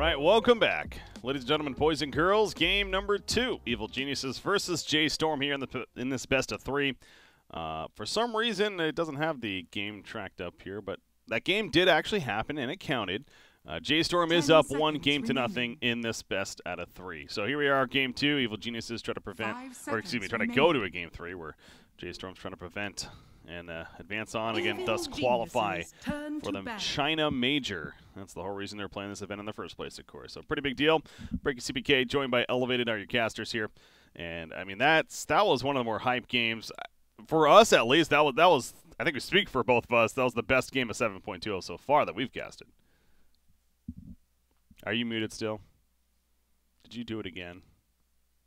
right, welcome back. Ladies and gentlemen, boys and girls, game number 2. Evil Geniuses versus J.Storm here in this best of 3. For some reason, it doesn't have the game tracked up here, but that game did actually happen, and it counted. J.Storm is up 1 game to nothing in this best out of 3. So here we are, game 2. Evil Geniuses try to prevent, or excuse me, try to go to a game 3 where J.Storm's trying to prevent and advance on again, thus qualify for the China Major. That's the whole reason they're playing this event in the first place, of course. So pretty big deal. BreakyCPK joined by Elevated are your casters here, and I mean that was one of the more hype games for us, at least. That was I think we speak for both of us. That was the best game of 7.20 so far that we've casted. Are you muted still? Did you do it again?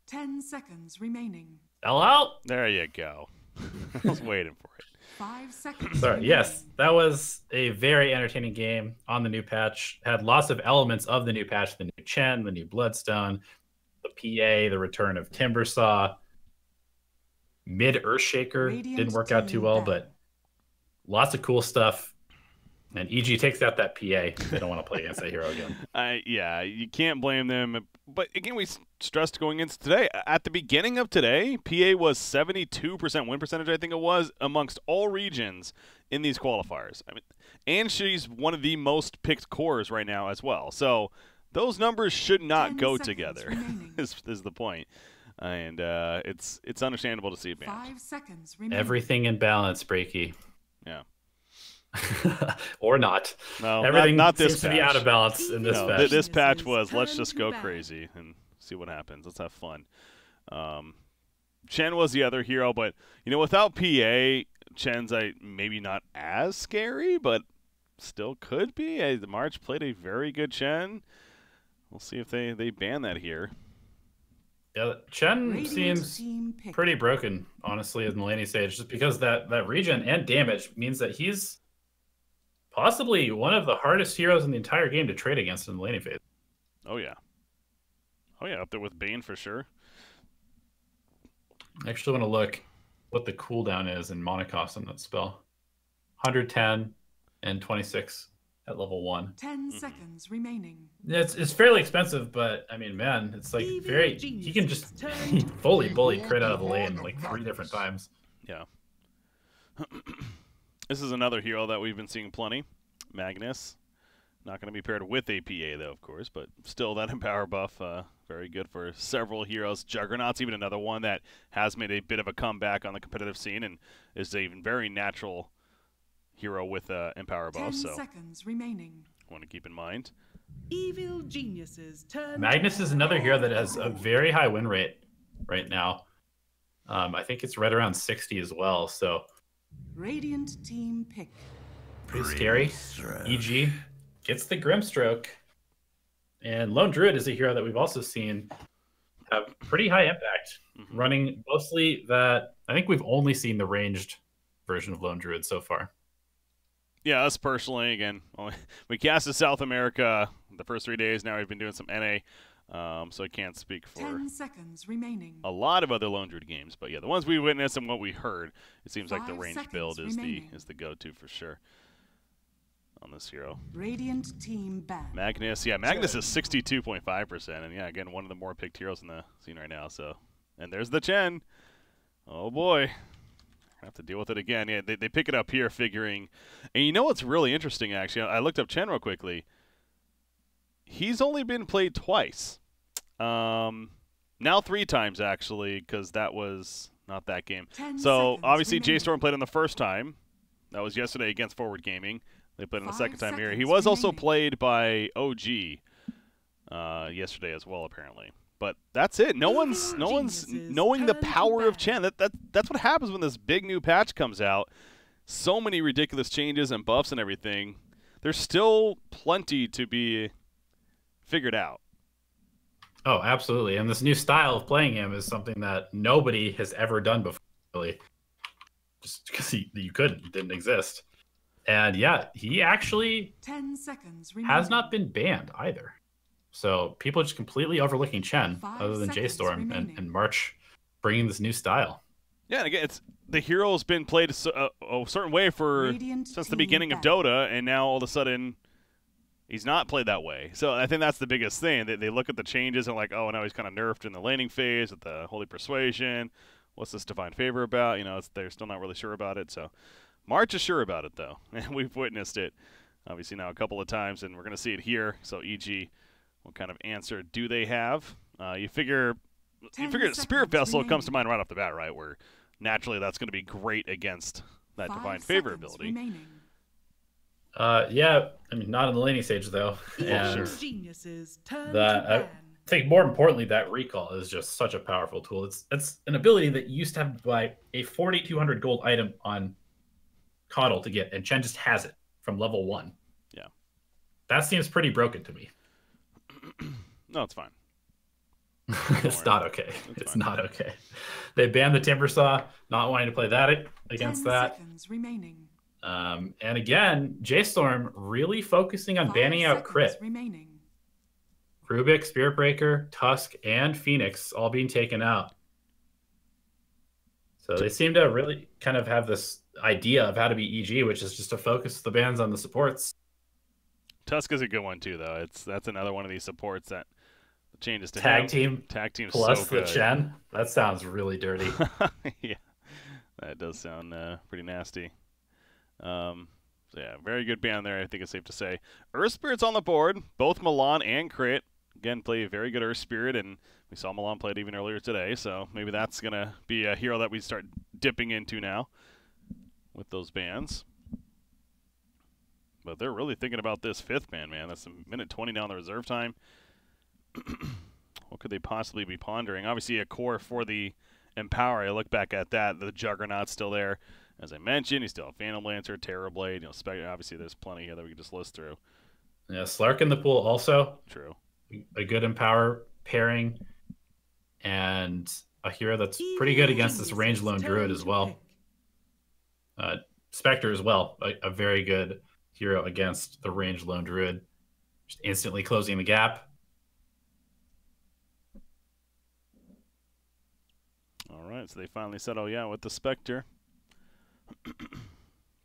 10 seconds remaining. Hello? There you go. I was waiting for it. 5 seconds. Sorry. remaining. Yes, that was a very entertaining game on the new patch. Had lots of elements of the new patch: the new Chen, the new Bloodstone, the PA, the return of Timbersaw, mid Earthshaker. Didn't work out too well, but lots of cool stuff. And EG takes out that PA. They don't want to play against that hero again. Yeah, you can't blame them. But again, we stressed going into today. At the beginning of today, PA was 72% win percentage, I think it was, amongst all regions in these qualifiers. I mean, and she's one of the most picked cores right now as well. So those numbers should not go together, is the point. And it's understandable to see it banned. 5 seconds remaining. Everything in balance, Breaky. Yeah. Or not. No, everything not this seems to patch. be out of balance in this No, patch. this patch was let's just go crazy and see what happens. Let's have fun. Chen was the other hero, but you know, without PA, Chen's maybe not as scary, but still could be. March played a very good Chen. We'll see if they ban that here. Yeah, Chen seems pretty broken, honestly, in the laning stage, just because that regen and damage means that he's possibly one of the hardest heroes in the entire game to trade against in the laning phase. Oh, yeah. Oh, yeah, up there with Bane for sure. I actually want to look what the cooldown is in Monocost on that spell. 110 and 26 at level 1. 10 seconds remaining. It's fairly expensive, but I mean, man, it's like very. He can just fully bully crit out of the lane like 3 different times. Yeah. This is another hero that we've been seeing plenty. Magnus. Not going to be paired with a PA, though, of course, but still that empower buff, very good for several heroes. Juggernaut's even another one that has made a bit of a comeback on the competitive scene and is a very natural hero with empower buff. 10 so seconds remaining. Want to keep in mind. Evil Geniuses turn. Magnus is another hero that has a very high win rate right now. I think it's right around 60 as well, so Radiant team pick. pretty scary. EG gets the Grimstroke. And Lone Druid is a hero that we've also seen have pretty high impact, running mostly that. I think we've only seen the ranged version of Lone Druid so far. Yeah, us personally, again, we casted South America the first 3 days. Now we've been doing some NA, so I can't speak for 10 seconds remaining. a lot of other Lone Druid games. But yeah, the ones we witnessed and what we heard, it seems like the 5 ranged seconds build is remaining. the go-to for sure on this hero. Radiant team ban. Magnus, yeah, Magnus is 62.5%, and yeah, again, one of the more picked heroes in the scene right now. So, and there's the Chen. Oh boy. Have to deal with it again. Yeah, they pick it up here figuring. And you know what's really interesting, actually? I looked up Chen real quickly. He's only been played twice. Now 3 times, actually, because that was not that game. So, obviously, J.Storm played on the first time. That was yesterday against Forward Gaming. They played on the second time here. He was also played by OG yesterday as well, apparently. But that's it. No one's knowing the power of Chen. That's what happens when this big new patch comes out. So many ridiculous changes and buffs and everything. There's still plenty to be figured out. Oh, absolutely. And this new style of playing him is something that nobody has ever done before, really. Just because you couldn't. It didn't exist. And yeah, he actually 10 seconds has not been banned either. So people are just completely overlooking Chen, 5 other than seconds J.Storm remaining. and March bringing this new style. Yeah, and again, the hero's been played a certain way since the beginning of Dota, and now all of a sudden He's not played that way. So I think that's the biggest thing. They look at the changes and like, oh, now he's kind of nerfed in the laning phase with the Holy Persuasion. What's this Divine Favor about? You know, they're still not really sure about it. So March is sure about it, though, and we've witnessed it, obviously, now a couple of times, and we're going to see it here. So EG, what kind of answer do they have? You figure Spirit Vessel comes to mind right off the bat, right, where naturally that's going to be great against that Divine Favor ability. Remaining. Yeah, I mean, not in the laning stage, though. And Sure. Geniuses turn that, to ban. I think more importantly, that recall is just such a powerful tool. It's an ability that you used to have to buy a 4,200 gold item on Coddle to get, and Chen just has it from level 1. Yeah. That seems pretty broken to me. No, it's fine. It's not okay. It's fine. not okay. They banned the Timber Saw, not wanting to play that against 10 that. seconds remaining. And again, J.Storm really focusing on 5 banning out seconds crit. remaining. Rubik, Spirit Breaker, Tusk, and Phoenix all being taken out. So they seem to really kind of have this idea of how to be EG, which is just to focus the bans on the supports. Tusk is a good one, too, though. That's another one of these supports that changes to Tag him. team Tag team plus so the good. Chen. That sounds really dirty. Yeah, that does sound pretty nasty. So yeah, very good ban there, I think it's safe to say. Earth Spirit's on the board, both Milan and Crit. Again, play a very good Earth Spirit, and we saw Milan play it even earlier today, so maybe that's going to be a hero that we start dipping into now with those bans. But they're really thinking about this 5th ban, man. That's a minute 20 now in the reserve time. What could they possibly be pondering? Obviously, a core for the Empower. I look back at that. The Juggernaut's still there. As I mentioned, you still have Phantom Lancer, Terrorblade. You know, obviously, there's plenty here that we could just list through. Yeah, Slark in the pool also. True. A good Empower pairing. And a hero that's pretty good against this ranged lone druid as well. Spectre as well. A very good hero against the ranged lone druid. Just instantly closing the gap. All right, so they finally said, oh, yeah, with the Spectre.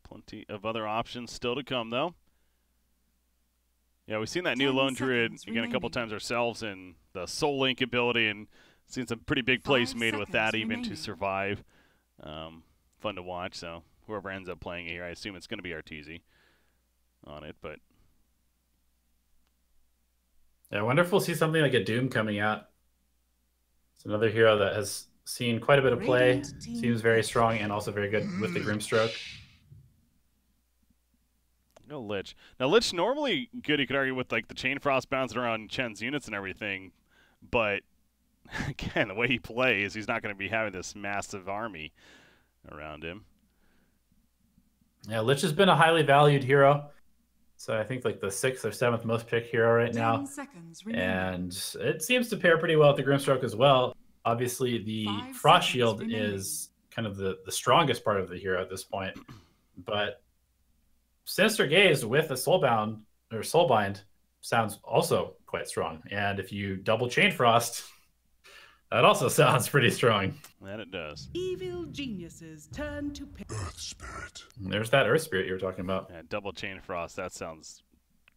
Plenty of other options still to come, though. Yeah, we've seen that new Lone Druid again a couple times ourselves, and the Soul Link ability, and seen some pretty big plays made with that even to survive. Fun to watch, so whoever ends up playing it here, I assume it's going to be Arteezy on it, but... Yeah, I wonder if we'll see something like a Doom coming out. It's another hero that has seen quite a bit of play, seems very strong, and also very good with the Grimstroke. No Lich. Now, Lich normally good, you could argue, with like the Chain Frost bouncing around Chen's units and everything, but again, the way he plays, he's not going to be having this massive army around him. Yeah, Lich has been a highly valued hero. So I think like the 6th or 7th most picked hero right now. And it seems to pair pretty well with the Grimstroke as well. Obviously, the Frost Shield is kind of the strongest part of the hero at this point. But Sinister Gaze with a Soulbound or Soulbind sounds also quite strong. And if you double Chain Frost, that also sounds pretty strong. That it does. Evil geniuses turn to Earth Spirit. There's that Earth Spirit you were talking about. Yeah, double Chain Frost, that sounds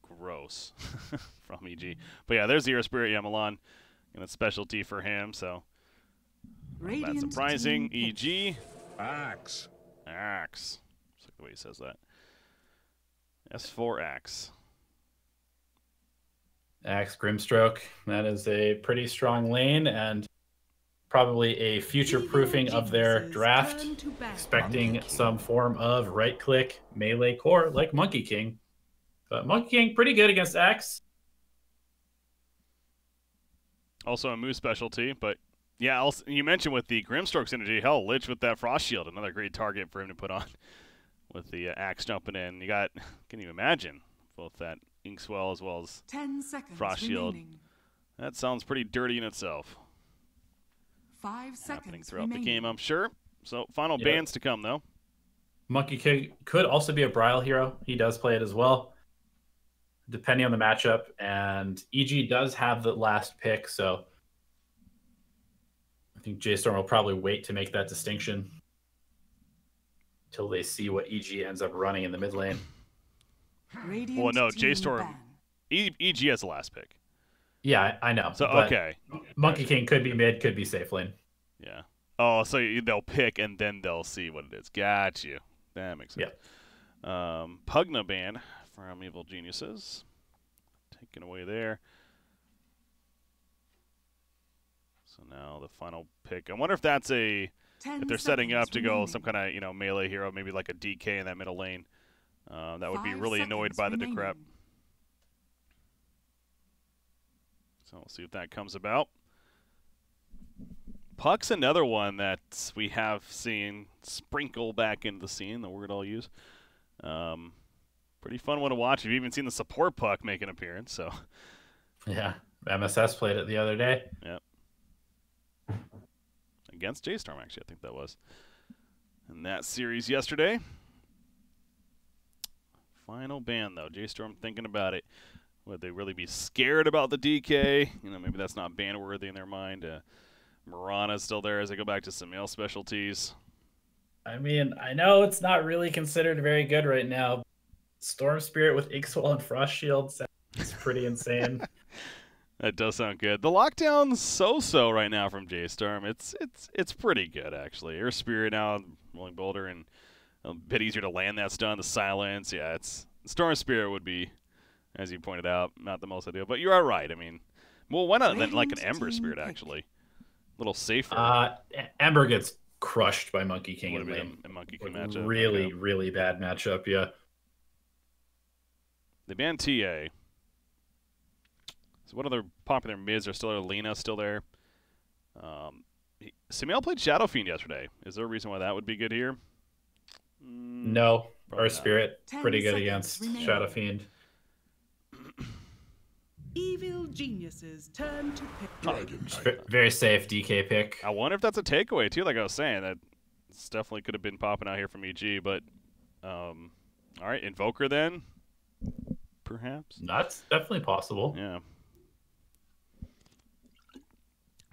gross from EG. But yeah, there's the Earth Spirit, Milan, and it's specialty for him, so not surprising. EG. Axe. Axe. Just like the way he says that. S4 Axe. Axe Grimstroke. That is a pretty strong lane and probably a future proofing of their draft. Expecting some form of right click melee core like Monkey King. But Monkey King pretty good against Axe. Also a Moose specialty, but yeah, also, you mentioned with the Grimstroke synergy, hell, Lich with that Frost Shield, another great target for him to put on with the Axe jumping in. You got, can you imagine, both that Inkswell as well as 10 seconds Frost Shield. remaining. That sounds pretty dirty in itself. 5 seconds Happening throughout remaining. the game, I'm sure. So final Yep. bans to come, though. Monkey King could also be a Brile hero. He does play it as well, depending on the matchup. And EG does have the last pick, so I think J.Storm will probably wait to make that distinction until they see what EG ends up running in the mid lane. Radiant Well, no, team J.Storm ban. EG has the last pick. Yeah, I know. So but okay. Monkey King could be mid, could be safe lane. Yeah. Oh, so they'll pick and then they'll see what it is. Got you. That makes sense. Yeah. Pugna ban from Evil Geniuses. Taken away there. So now the final pick. I wonder if that's if they're setting up to go some kind of melee hero, maybe like a DK in that middle lane. That would be really annoyed by the decrep. So we'll see if that comes about. Puck's another one that we have seen sprinkle back into the scene, the word I'll use. Pretty fun one to watch. You've even seen the support Puck make an appearance. So yeah, MSS played it the other day. Yep. Against J.Storm, actually, I think that was. In that series yesterday. Final ban, though. J.Storm thinking about it. Would they really be scared about the DK? Maybe that's not ban-worthy in their mind. Marana's still there as they go back to some male specialties. I mean, I know it's not really considered very good right now. Storm Spirit with Ixwell and Frost Shield sounds pretty insane. That does sound good. The lockdown's so-so right now from J.Storm. It's pretty good, actually. Air Spirit now, Rolling Boulder, and a bit easier to land that stun. The silence, yeah, Storm Spirit would be, as you pointed out, not the most ideal. But you are right. I mean, well, why not then like an Ember Spirit, actually? A little safer. Ember gets crushed by Monkey King in Would lane. a Monkey King matchup. Really, really bad matchup, yeah. They banned TA. So what other popular mids are still there? Lena's still there. Samuel played Shadow Fiend yesterday. Is there a reason why that would be good here? No. Our Spirit, pretty good against Shadow Fiend. Evil Geniuses turn to pick. Very safe DK pick. I wonder if that's a takeaway, too, like I was saying. That definitely could have been popping out here from EG. But, all right, Invoker then, perhaps? That's definitely possible. Yeah.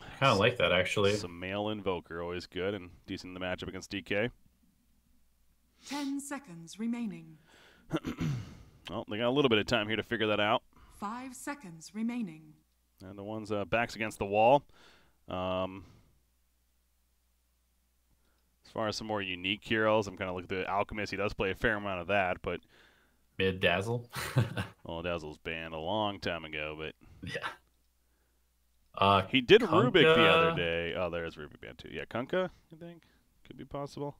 I kind of like that, actually. Some male Invoker, always good and decent in the matchup against DK. 10 seconds remaining. Well, they got a little bit of time here to figure that out. 5 seconds remaining. And the one's backs against the wall. As far as some more unique heroes, I'm kind of looking at the Alchemist. He does play a fair amount of that, but... Mid Dazzle. Well, Dazzle's banned a long time ago, but... Yeah. He did Kunkka. Rubik the other day. Oh, there's Rubik banned too. Yeah, Kunkka, I think. Could be possible.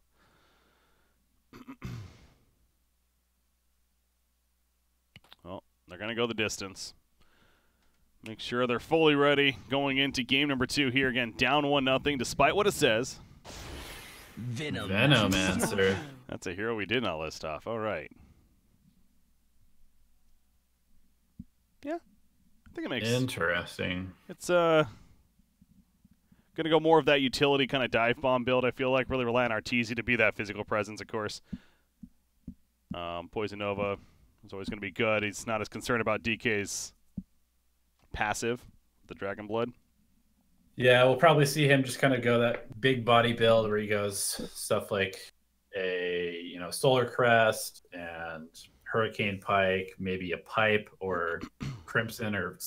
Well, they're going to go the distance. Make sure they're fully ready going into game number 2 here. Again, down 1-0, despite what it says. Venomancer. That's a hero we did not list off. All right. Yeah. I think it makes... Interesting. It's going to go more of that utility kind of dive bomb build, I feel like. Really rely on Arteezy to be that physical presence, of course. Poison Nova is always going to be good. He's not as concerned about DK's passive, the Dragon Blood. Yeah, we'll probably see him just kind of go that big body build where he goes stuff like a Solar Crest and Hurricane Pike, maybe a Pipe or Crimson or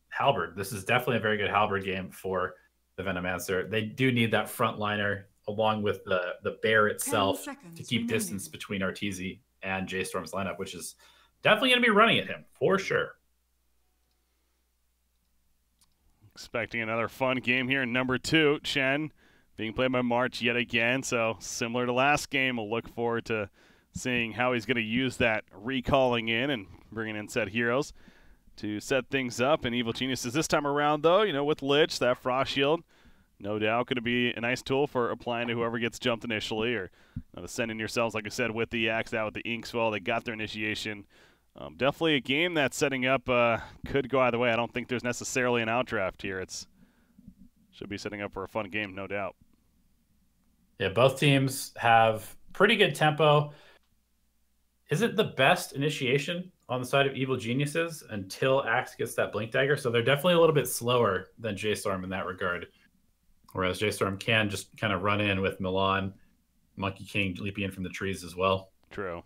Halberd. This is definitely a very good Halberd game for the Venomancer. They do need that frontliner along with the bear itself to keep distance between Arteezy and J.Storm's lineup, which is definitely going to be running at him for sure. Expecting another fun game here in number 2. Chen being played by March yet again. So similar to last game, we'll look forward to seeing how he's going to use that recalling in and bringing in set heroes to set things up. And Evil Geniuses this time around, though, with Lich, that Frost Shield, no doubt going to be a nice tool for applying to whoever gets jumped initially or sending yourselves, like I said, with the Axe out with the Inkswell. They got their initiation. Definitely a game that's setting up could go either way. I don't think there's necessarily an outdraft here. It's should be setting up for a fun game, no doubt. Yeah, both teams have pretty good tempo. Is it the best initiation on the side of Evil Geniuses until Axe gets that Blink Dagger? So they're definitely a little bit slower than J.Storm in that regard. Whereas J.Storm can just kind of run in with Milan, Monkey King leaping in from the trees as well. True.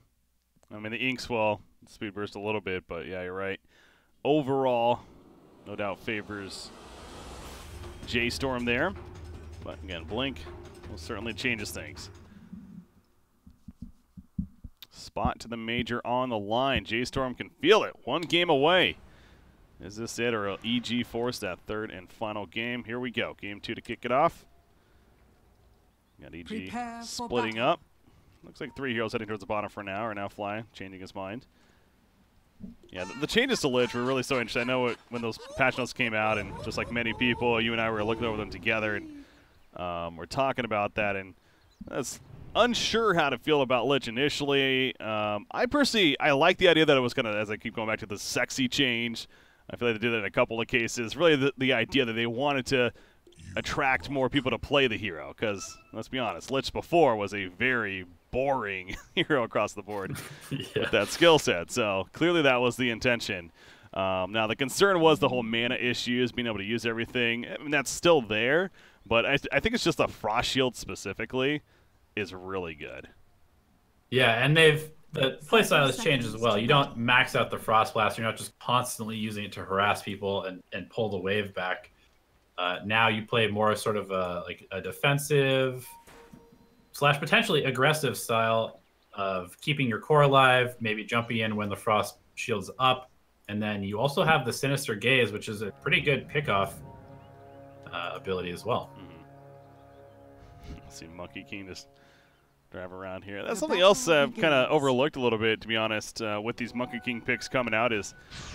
I mean, the Inkswell Speed burst a little bit, but yeah, you're right. Overall, no doubt favors J.Storm there. But again, Blink will certainly changes things. Spot to the major on the line. J.Storm can feel it. One game away. Is this it, or will EG force that third and final game? Here we go. Game 2 to kick it off. Got EG splitting up. Looks like 3 heroes heading towards the bottom for now, or now Fly, changing his mind. Yeah, the changes to Lich were really so interesting. I know when those patch notes came out, and just like many people, you and I were looking over them together, and we're talking about that, and that's unsure how to feel about Lich initially. I personally, I like the idea that it was going to, as I keep going back to the sexy change, I feel like they did that in a couple of cases. Really the idea that they wanted to attract more people to play the hero, because let's be honest, Lich before was a very boring hero across the board with that skill set. So clearly that was the intention. Now the concern was the whole mana issues, being able to use everything. I mean, that's still there, but I think it's just the Frost Shield specifically is really good. Yeah, and the playstyle has changed as well. You don't max out the Frost Blast. You're not just constantly using it to harass people and pull the wave back. Now you play more sort of like a defensive / potentially aggressive style of keeping your core alive, maybe jumping in when the Frost Shield's up. And then you also have the Sinister Gaze, which is a pretty good pickoff ability as well. See Monkey King just drive around here. That's something else I've kind of overlooked a little bit, to be honest, with these Monkey King picks coming out, is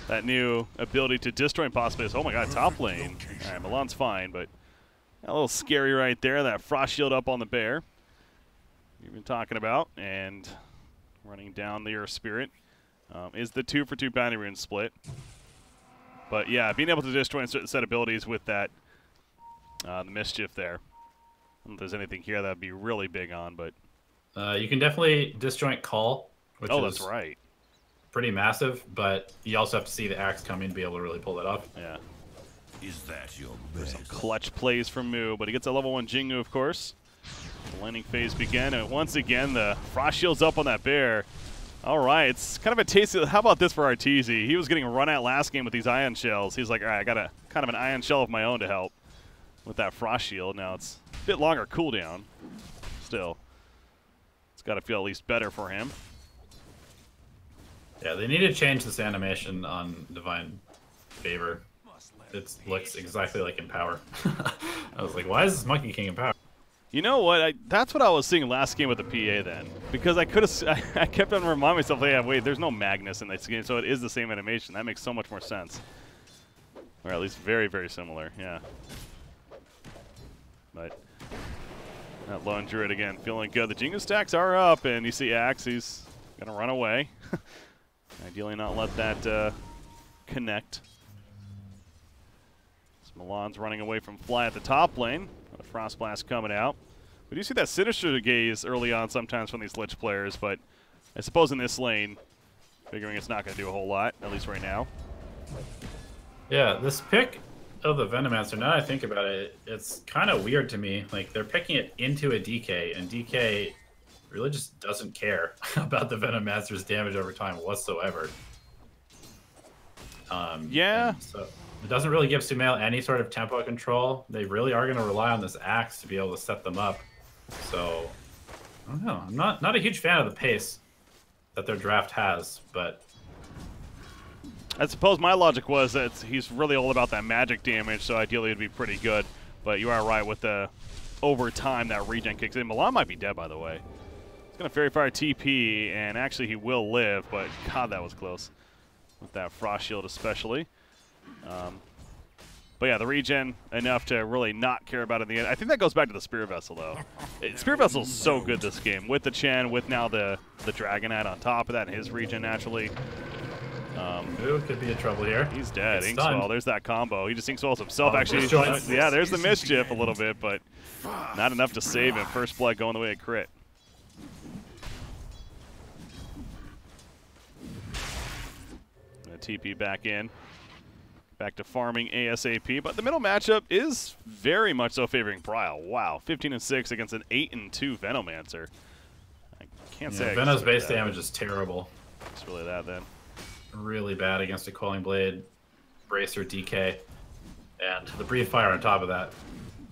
that new ability to destroy possibilities. Oh my god, top lane. All right, Milan's fine, but a little scary right there. That Frost Shield up on the bear you've been talking about, and running down the Earth Spirit is the 2-for-2 bounty rune split. But yeah, being able to destroy a certain set abilities with that the Mischief there. I don't know if there's anything here that would be really big on, but you can definitely disjoint Call, which is that's right, pretty massive, but you also have to see the axe coming to be able to really pull that off. Yeah. Is that your There's some best? clutch plays from Mu, but he gets a level 1 Jingu, of course. The landing phase began, and once again, the Frost Shield's up on that bear. All right, it's kind of a taste of, how about this for Arteezy? He was getting run at last game with these Ion Shells. He's like, all right, I got a kind of an Ion Shell of my own to help with that Frost Shield. Now it's a bit longer cooldown. Still, it's got to feel at least better for him. Yeah, they need to change this animation on Divine Favor. It looks exactly like Empower. I was like, why is this Monkey King Empower? You know what? That's what I was seeing last game with the PA then, because I could have. I kept on reminding myself, yeah, wait, there's no Magnus in this game, so it is the same animation. That makes so much more sense, or at least very, very similar. Yeah. But that Lone Druid again, feeling good. The Jingu stacks are up, and you see Axe. He's gonna run away. Ideally, not let that connect. Milan's running away from Fly at the top lane. The Frost Blast coming out. We do see that Sinister Gaze early on sometimes from these Lich players, but I suppose in this lane, figuring it's not going to do a whole lot, at least right now. Yeah, this pick of the Venomancer, now that I think about it, it's kind of weird to me. Like, they're picking it into a DK, and DK really just doesn't care about the Venomancer's damage over time whatsoever. Yeah. So it doesn't really give Sumail any sort of tempo control. They really are going to rely on this axe to be able to set them up. So, I don't know. I'm not a huge fan of the pace that their draft has, but I suppose my logic was that he's really all about that magic damage, so ideally it'd be pretty good. But you are right with the over time that regen kicks in. Milan might be dead, by the way. He's going to Fairy Fire TP, and actually he will live, but God, that was close. With that Frost Shield especially. But yeah, the regen enough to really not care about it in the end. I think that goes back to the Spirit Vessel, though. Spirit Vessel's so good this game. With the Chen, with now the Dragonite on top of that, and his regen naturally. Ooh, could be in trouble here. He's dead. It's Inkswell, done. there's that combo. He just Inkswells himself, actually. Yeah, there's the Mischief a little bit, but not enough to save him. First blood going the way of crit. TP back in. Back to farming ASAP, but the middle matchup is very much so favoring Bryle. Wow, 15-6 against an 8-2 Venomancer. I can't say. Venom's base damage is terrible. It's really that then. really bad against a Quelling Blade, Bracer, DK, and the Breathe Fire on top of that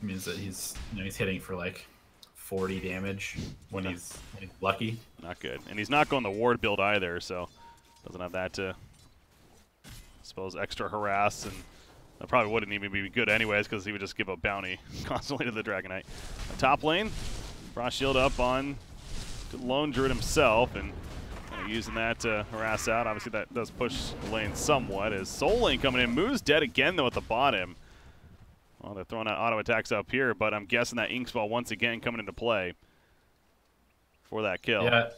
means that he's he's hitting for like 40 damage when he's lucky. Not good. And he's not going the ward build either, so doesn't have that to, I suppose, extra harass, and that probably wouldn't even be good anyways because he would just give a bounty constantly to the Dragon Knight. Top lane, Frost Shield up on the Lone Druid himself, and using that to harass out. Obviously that does push the lane somewhat as Soul Lane coming in. Moo's dead again though at the bottom. Well, they're throwing out auto attacks up here, but I'm guessing that Inkswell once again coming into play for that kill. Yeah,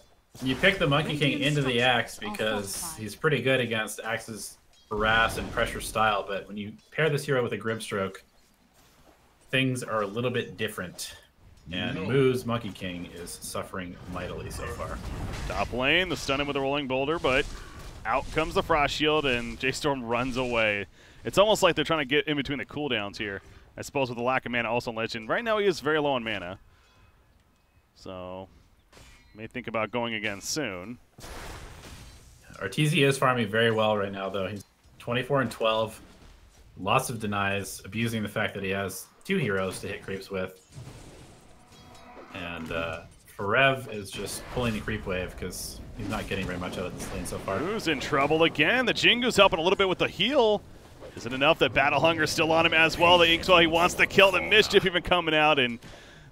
you pick the Monkey King into the Axe because he's pretty good against Axe's harass and pressure style, but when you pair this hero with a Grimstroke, things are a little bit different. And Moo's Monkey King is suffering mightily so far. Top lane, the stun him with a Rolling Boulder, but out comes the Frost Shield, and J.Storm runs away. It's almost like they're trying to get in between the cooldowns here. I suppose with the lack of mana also on Legend. Right now he is very low on mana. So, may think about going again soon. Arteezy is farming very well right now, though. He's 24 and 12. Lots of denies, abusing the fact that he has 2 heroes to hit creeps with. And Forev is just pulling the creep wave because he's not getting very much out of this lane so far. Who's in trouble again? The Jingu's helping a little bit with the heal. Is it enough that Battle Hunger's still on him as well? The Inkswell, he wants to kill the Mischief even coming out, and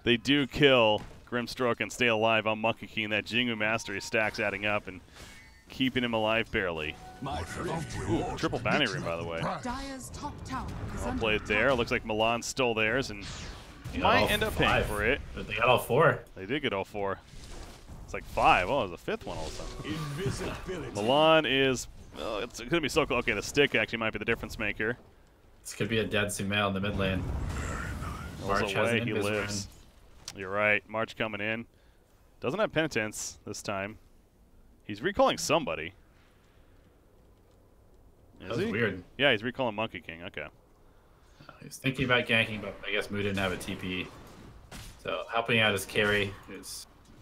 they do kill Grimstroke and stay alive on Monkey King. That Jingu Mastery stacks adding up and keeping him alive barely. Ooh, triple bounty room, by the way. Dire's top tower is Well under played attack. there. Looks like Milan stole theirs, and he might end up paying for it. But they got all 4. They did get all 4. It's like 5. Oh, there's a 5th one all of a sudden. Milan is... Oh, it's going to be so cool. Okay, the stick actually might be the difference maker. This could be a dead Sumail in the mid lane. March has away, an he Invis lives. You're right. March coming in. Doesn't have Penitence this time. He's recalling somebody. That was weird. Yeah, he's recalling Monkey King. Okay. He was thinking about ganking, but I guess Moo didn't have a TP. So helping out his carry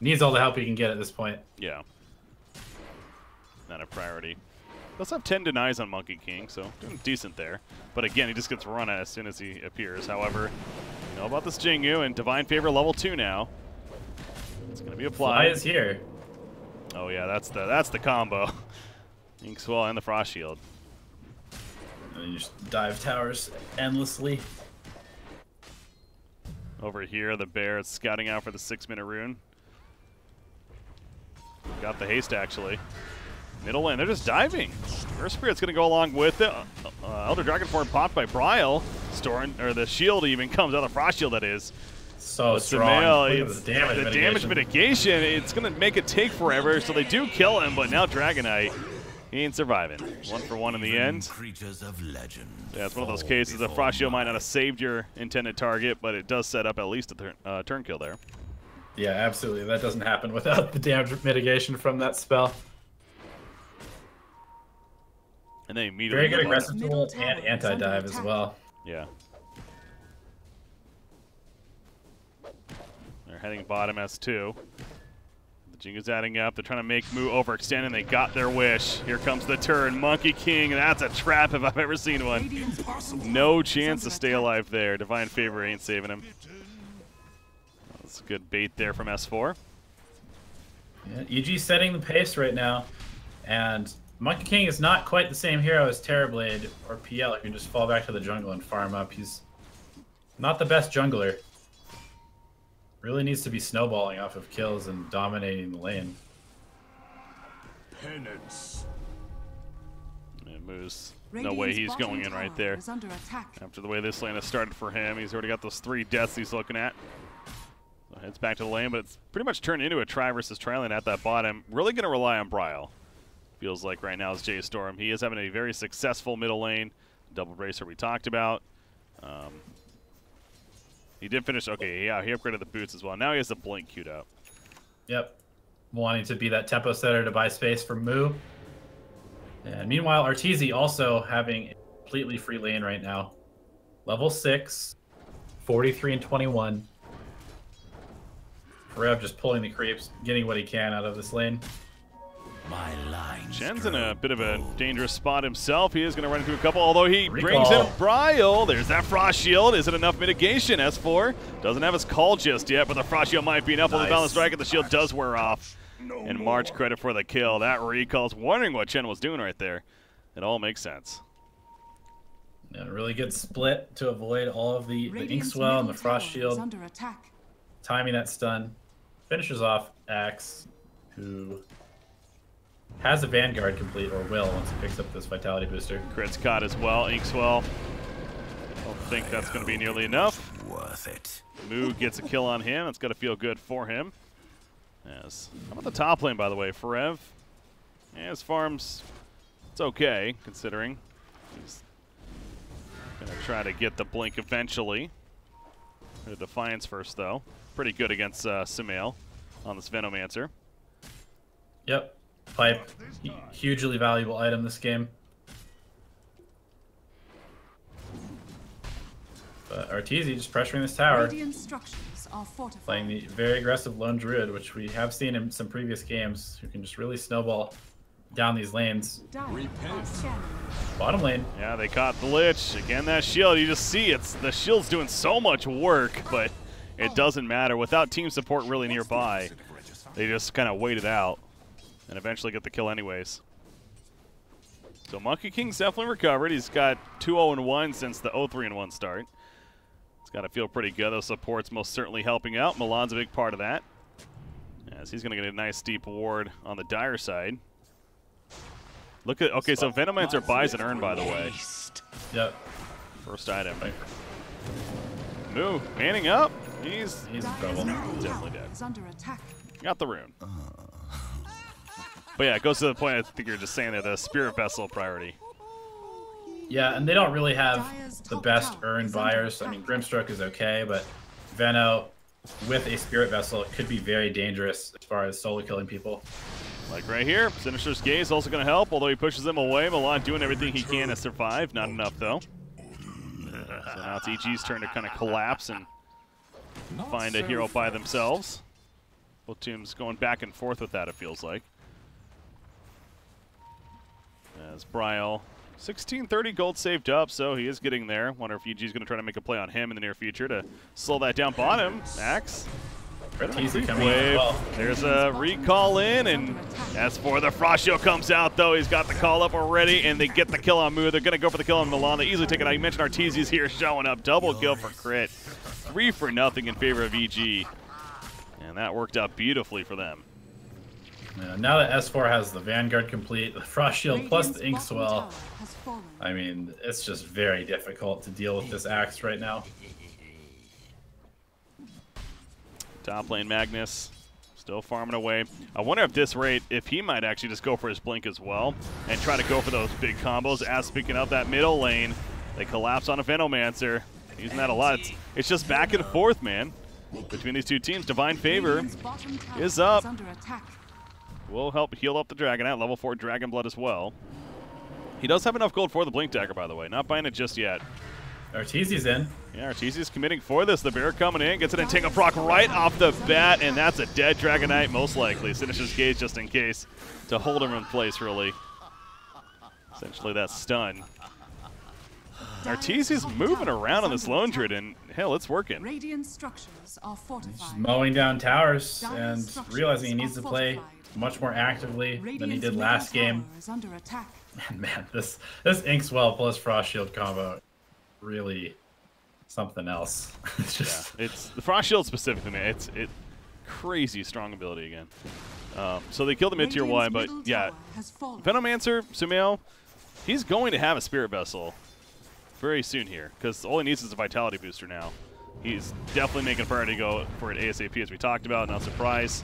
needs all the help he can get at this point. Yeah. Not a priority. Does have 10 denies on Monkey King, so doing decent there. But again, he just gets run at as soon as he appears. However, you know about this Jingu, and Divine Favor level 2 now. It's going to be applied. Fly is here. Oh yeah, that's the combo. Inkswell and the Frost Shield. And you just dive towers endlessly. Over here, the bear is scouting out for the 6-minute rune. Got the haste, actually. Middle lane, they're just diving. Earth Spirit's going to go along with it. Elder Dragon Form popped by Bryle. Or the shield even comes out, the Frost Shield, that is. So But strong. Sumail, Look at the damage mitigation, it's going to make it take forever, so they do kill him, but now Dragon Knight, he ain't surviving. 1 for 1 in the end. Creatures of legend. Yeah, it's one of those cases. The Frost Shield might not have saved your intended target, but it does set up at least a turn kill there. Yeah, absolutely. That doesn't happen without the damage mitigation from that spell. And they immediately... Very good aggressive Middle tool and tower is anti-dive under as attack. well. Yeah. They're heading bottom S2. The Jingu's adding up. They're trying to make Moo overextend, and they got their wish. Here comes the turn. Monkey King, that's a trap if I've ever seen one. Radiant's No chance to stay alive there. Divine Favor ain't saving him. That's a good bait there from S4. Yeah, EG setting the pace right now, and Monkey King is not quite the same hero as Terrorblade or PL. You can just fall back to the jungle and farm up. He's not the best jungler. Really needs to be snowballing off of kills and dominating the lane. Penance. And Moo's no way he's going in right there. Is under attack. After the way this lane has started for him, he's already got those 3 deaths he's looking at. So heads back to the lane, but it's pretty much turned into a try versus try lane at that bottom. Really going to rely on Bryle. Feels like right now is J.Storm. He is having a very successful middle lane. Double bracer we talked about. He did finish, okay, yeah, he upgraded the boots as well. Now he has the blink queued up. Yep. Wanting to be that tempo setter to buy space for Moo. And meanwhile, Arteezy also having a completely free lane right now. Level 6, 43 and 21. Rev just pulling the creeps, getting what he can out of this lane. My lines. Chen's in a bit of a dangerous spot himself. He is going to run into a couple, although he brings in Bryle. There's that Frost Shield. Is it enough mitigation? S4 doesn't have his call just yet, but the Frost Shield might be enough. On the balance strike, and the shield does wear off. And March credit for the kill. That recall's wondering what Chen was doing right there. It all makes sense. Yeah, a really good split to avoid all of the ink swell and the Frost Shield. Timing that stun. Finishes off Axe, who has a Vanguard complete, or will once he picks up this Vitality Booster. Crit's caught as well. Inkswell. Don't think that's going to be nearly enough. Worth it. Moo gets a kill on him. That's got to feel good for him. Yes. How about the top lane, by the way? Forev. Yeah, his farm's, it's okay, considering. He's going to try to get the blink eventually. The Defiance first, though. Pretty good against Sumail on this Venomancer. Yep. Pipe. Hugely valuable item this game. But Arteezy just pressuring this tower. Playing the very aggressive Lone Druid, which we have seen in some previous games, who can just really snowball down these lanes. Bottom lane. Yeah, they caught the Lich. Again, that shield, you just see the shield's doing so much work, but it doesn't matter. Without team support really nearby, they just kind of wait it out and eventually get the kill anyways. So Monkey King's definitely recovered. He's got 2-0-1 since the 0-3-1 start. It's got to feel pretty good. Those support's most certainly helping out. Milan's a big part of that, as he's going to get a nice deep ward on the Dire side. Look at, okay, so Venomancer buys an urn, by the way. Yep. First item. Moo, manning up. He's in trouble. Definitely dead. Got the rune. But yeah, it goes to the point I think you're just saying that the Spirit Vessel priority. Yeah, and they don't really have the best urn buyers. I mean, Grimstroke is okay, but Veno with a Spirit Vessel could be very dangerous as far as solo killing people. Like right here, Sinister's Gaze also going to help, although he pushes him away. Milan doing everything he can to survive. Not enough, though. So now it's EG's turn to kind of collapse and find a hero by themselves. Both teams going back and forth with that, it feels like. As Bryle, 1630 gold saved up, so he is getting there. Wonder if EG's going to try to make a play on him in the near future to slow that down. Bottom, Axe. Easy coming in well. There's a recall in, and as for the Frost Shield comes out, though. He's got the call up already, and they get the kill on Moo. They're going to go for the kill on Milan. They easily take it out. You mentioned Arteezy's here showing up. Double kill for Crit. 3-0 in favor of EG. And that worked out beautifully for them. Yeah, now that S4 has the Vanguard complete, the Frost Shield plus the Inkswell, I mean, it's just very difficult to deal with this Axe right now. Top lane Magnus, still farming away. I wonder if this rate, if he might actually just go for his blink as well and try to go for those big combos. As speaking of that middle lane, they collapse on a Venomancer. Using that a lot. It's just back and forth, man, between these two teams. Divine Favor is up. Will help heal up the Dragonite. Level 4 Dragon Blood as well. He does have enough gold for the Blink Dagger, by the way. Not buying it just yet. Arteezy's in. Yeah, Arteezy's committing for this. The Bear coming in, gets an Entangle proc right off the bat, and that's a dead Dragonite, most likely. Sinister's Gaze just in case to hold him in place, really. Essentially, that stun. Arteezy's moving around on this Lone Druid, and hell, it's working. Radiant structures are fortified. He's mowing down towers and realizing he needs to play much more actively than he did last game. And man, this Inkswell plus Frost Shield combo, really something else. It's just it's the Frost Shield specifically, man. It's crazy strong ability again. So they killed the mid tier 1, but yeah, Venomancer, Sumail, he's going to have a Spirit Vessel very soon here, because all he needs is a Vitality booster now. He's definitely making a priority to go for it ASAP, as we talked about. Not surprised.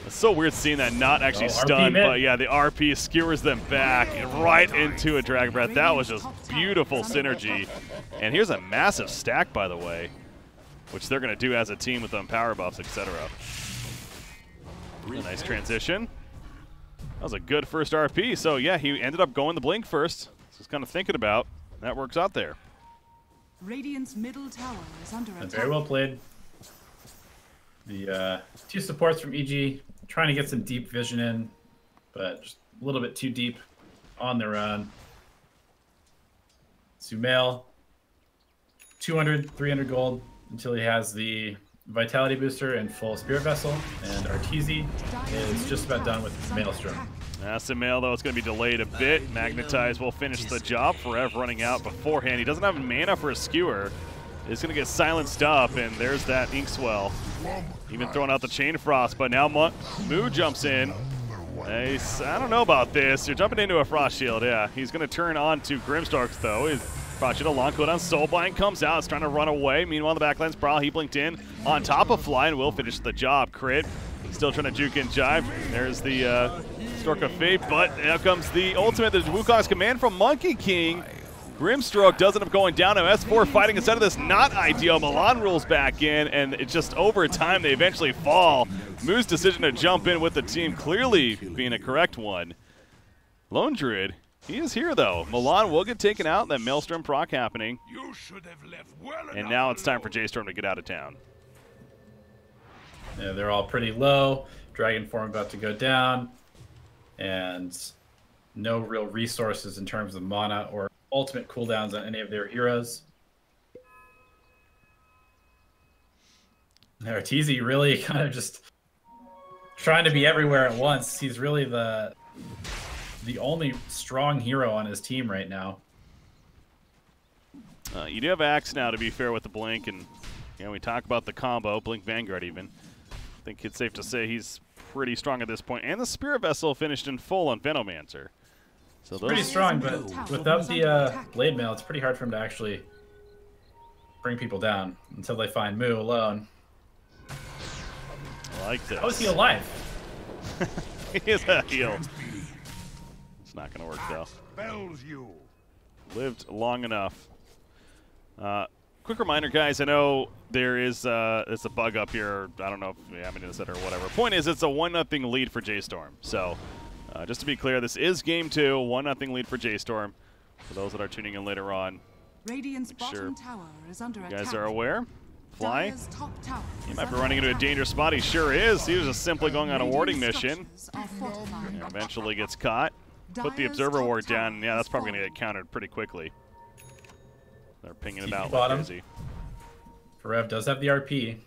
It's so weird seeing that not actually stunned, but yeah, the RP skewers them back and right into a Dragon Breath. That was just beautiful synergy. And here's a massive stack, by the way, which they're going to do as a team with them power buffs, etc. A nice transition. That was a good first RP. So yeah, he ended up going the Blink first. Just kind of thinking about. That works out there. Radiant's middle tower is under attack. Very well played. The two supports from EG trying to get some deep vision in but just a little bit too deep on their own. Sumail, 200, 300 gold until he has the Vitality Booster and full Spirit Vessel, and Arteezy is just about done with Maelstrom. Sumail, though, it's going to be delayed a bit. Magnetize will finish the job. Forev running out beforehand. He doesn't have mana for a skewer. He's going to get silenced up, and there's that Inkswell. Even throwing out the Chain Frost, but now Moo jumps in. Nice. I don't know about this. You're jumping into a Frost Shield, yeah. He's going to turn on to Grimstarks, though. His Frost Shield, a long cooldown. Soulbind comes out. It's trying to run away. Meanwhile, the backline's Brawl. He blinked in on top of Fly and will finish the job. Crit. Still trying to juke and jive. There's the Stork of Fate, but now comes the ultimate. There's Wukong's command from Monkey King. Grimstroke does end up going down. Now S4 fighting instead of this. Not ideal. Milan rolls back in, and it's just over time they eventually fall. Moo's decision to jump in with the team clearly being a correct one. Lone Druid, he is here though. Milan will get taken out. That Maelstrom proc happening. You should have left well and now it's time for J.Storm to get out of town. Yeah, they're all pretty low. Dragon form about to go down, and no real resources in terms of mana or ultimate cooldowns on any of their heroes. Arteezy really kind of just trying to be everywhere at once. He's really the only strong hero on his team right now. You do have Axe now, to be fair, with the Blink, and we talk about the combo, Blink Vanguard even. I think it's safe to say he's pretty strong at this point. And the Spirit Vessel finished in full on Venomancer. So those pretty strong, but without the Blade Mail, it's pretty hard for him to actually bring people down until they find Moo alone. I like this. How is he alive? He is a heal. It's not going to work, though. Lived long enough. Quick reminder, guys, I know there is it's a bug up here. I don't know if we haven't done it or whatever. Point is, it's a 1-0 lead for J.Storm. So, just to be clear, this is game 2, 1-0 lead for J.Storm. For those that are tuning in later on, Radiant's bottom tower is under you guys are aware. Fly. Top tower He might be running into a dangerous spot. He sure is. He was just simply going on a warding mission. And eventually gets caught. Put the Observer Ward down, and yeah, that's probably going to get countered pretty quickly. They're pinging it out like crazy. Forev does have the RP.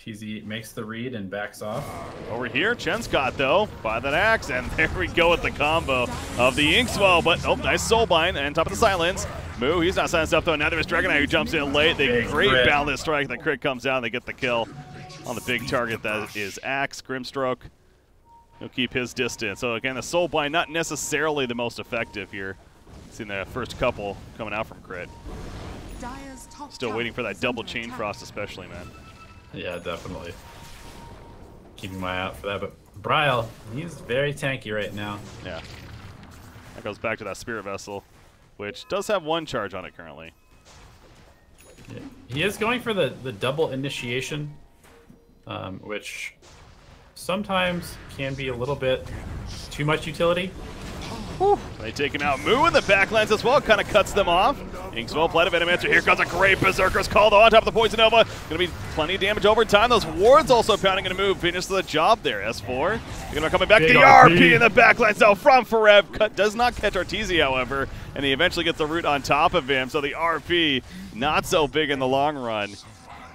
TZ makes the read and backs off. Over here, Chen's got though by that axe, and there we go with the combo of the Inkswell. But nice Soulbind and top of the silence. Moo, he's not silenced up though. Now there's Dragonite who jumps in late. They great balance strike. The crit comes out and they get the kill on the big target that is Axe. Grimstroke. He'll keep his distance. So again, the Soulbind not necessarily the most effective here. Seen the first couple coming out from crit. Still waiting for that double Chain Frost, especially, man. Yeah, definitely. Keeping my eye out for that. But Bryle, he's very tanky right now. Yeah. That goes back to that Spirit Vessel, which does have 1 charge on it currently. Yeah. He is going for the double initiation, which sometimes can be a little bit too much utility. Whew. They taking out Moo in the backlands as well, kind of cuts them off. Inkswell, Plight of Venomancer. Here comes a great Berserker's Call though on top of the Poison Nova. Going to be plenty of damage over time. Those wards also pounding into Moo. Finish the job there. S4. Going to coming back. The RP in the backlands though from Forev. Does not catch Arteezy, however, and he eventually gets the root on top of him. So the RP not so big in the long run.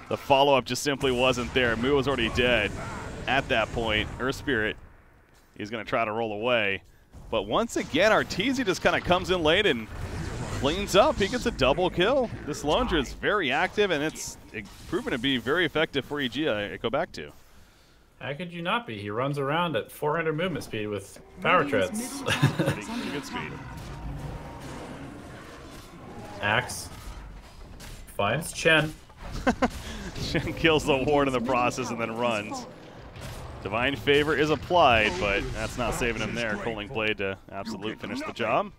The follow-up just simply wasn't there. Moo was already dead at that point. Earth Spirit, he's going to try to roll away. But once again, Arteezy just kind of comes in late and cleans up. He gets a double kill. This Lone Druid is very active, and it's proven to be very effective for EG. I go back to. How could you not be? He runs around at 400 movement speed with power treads. pretty good speed. Axe finds Chen. Chen kills the ward in the process and then runs. Divine Favor is applied, but that's not saving him there. Culling Blade to absolute finish the job.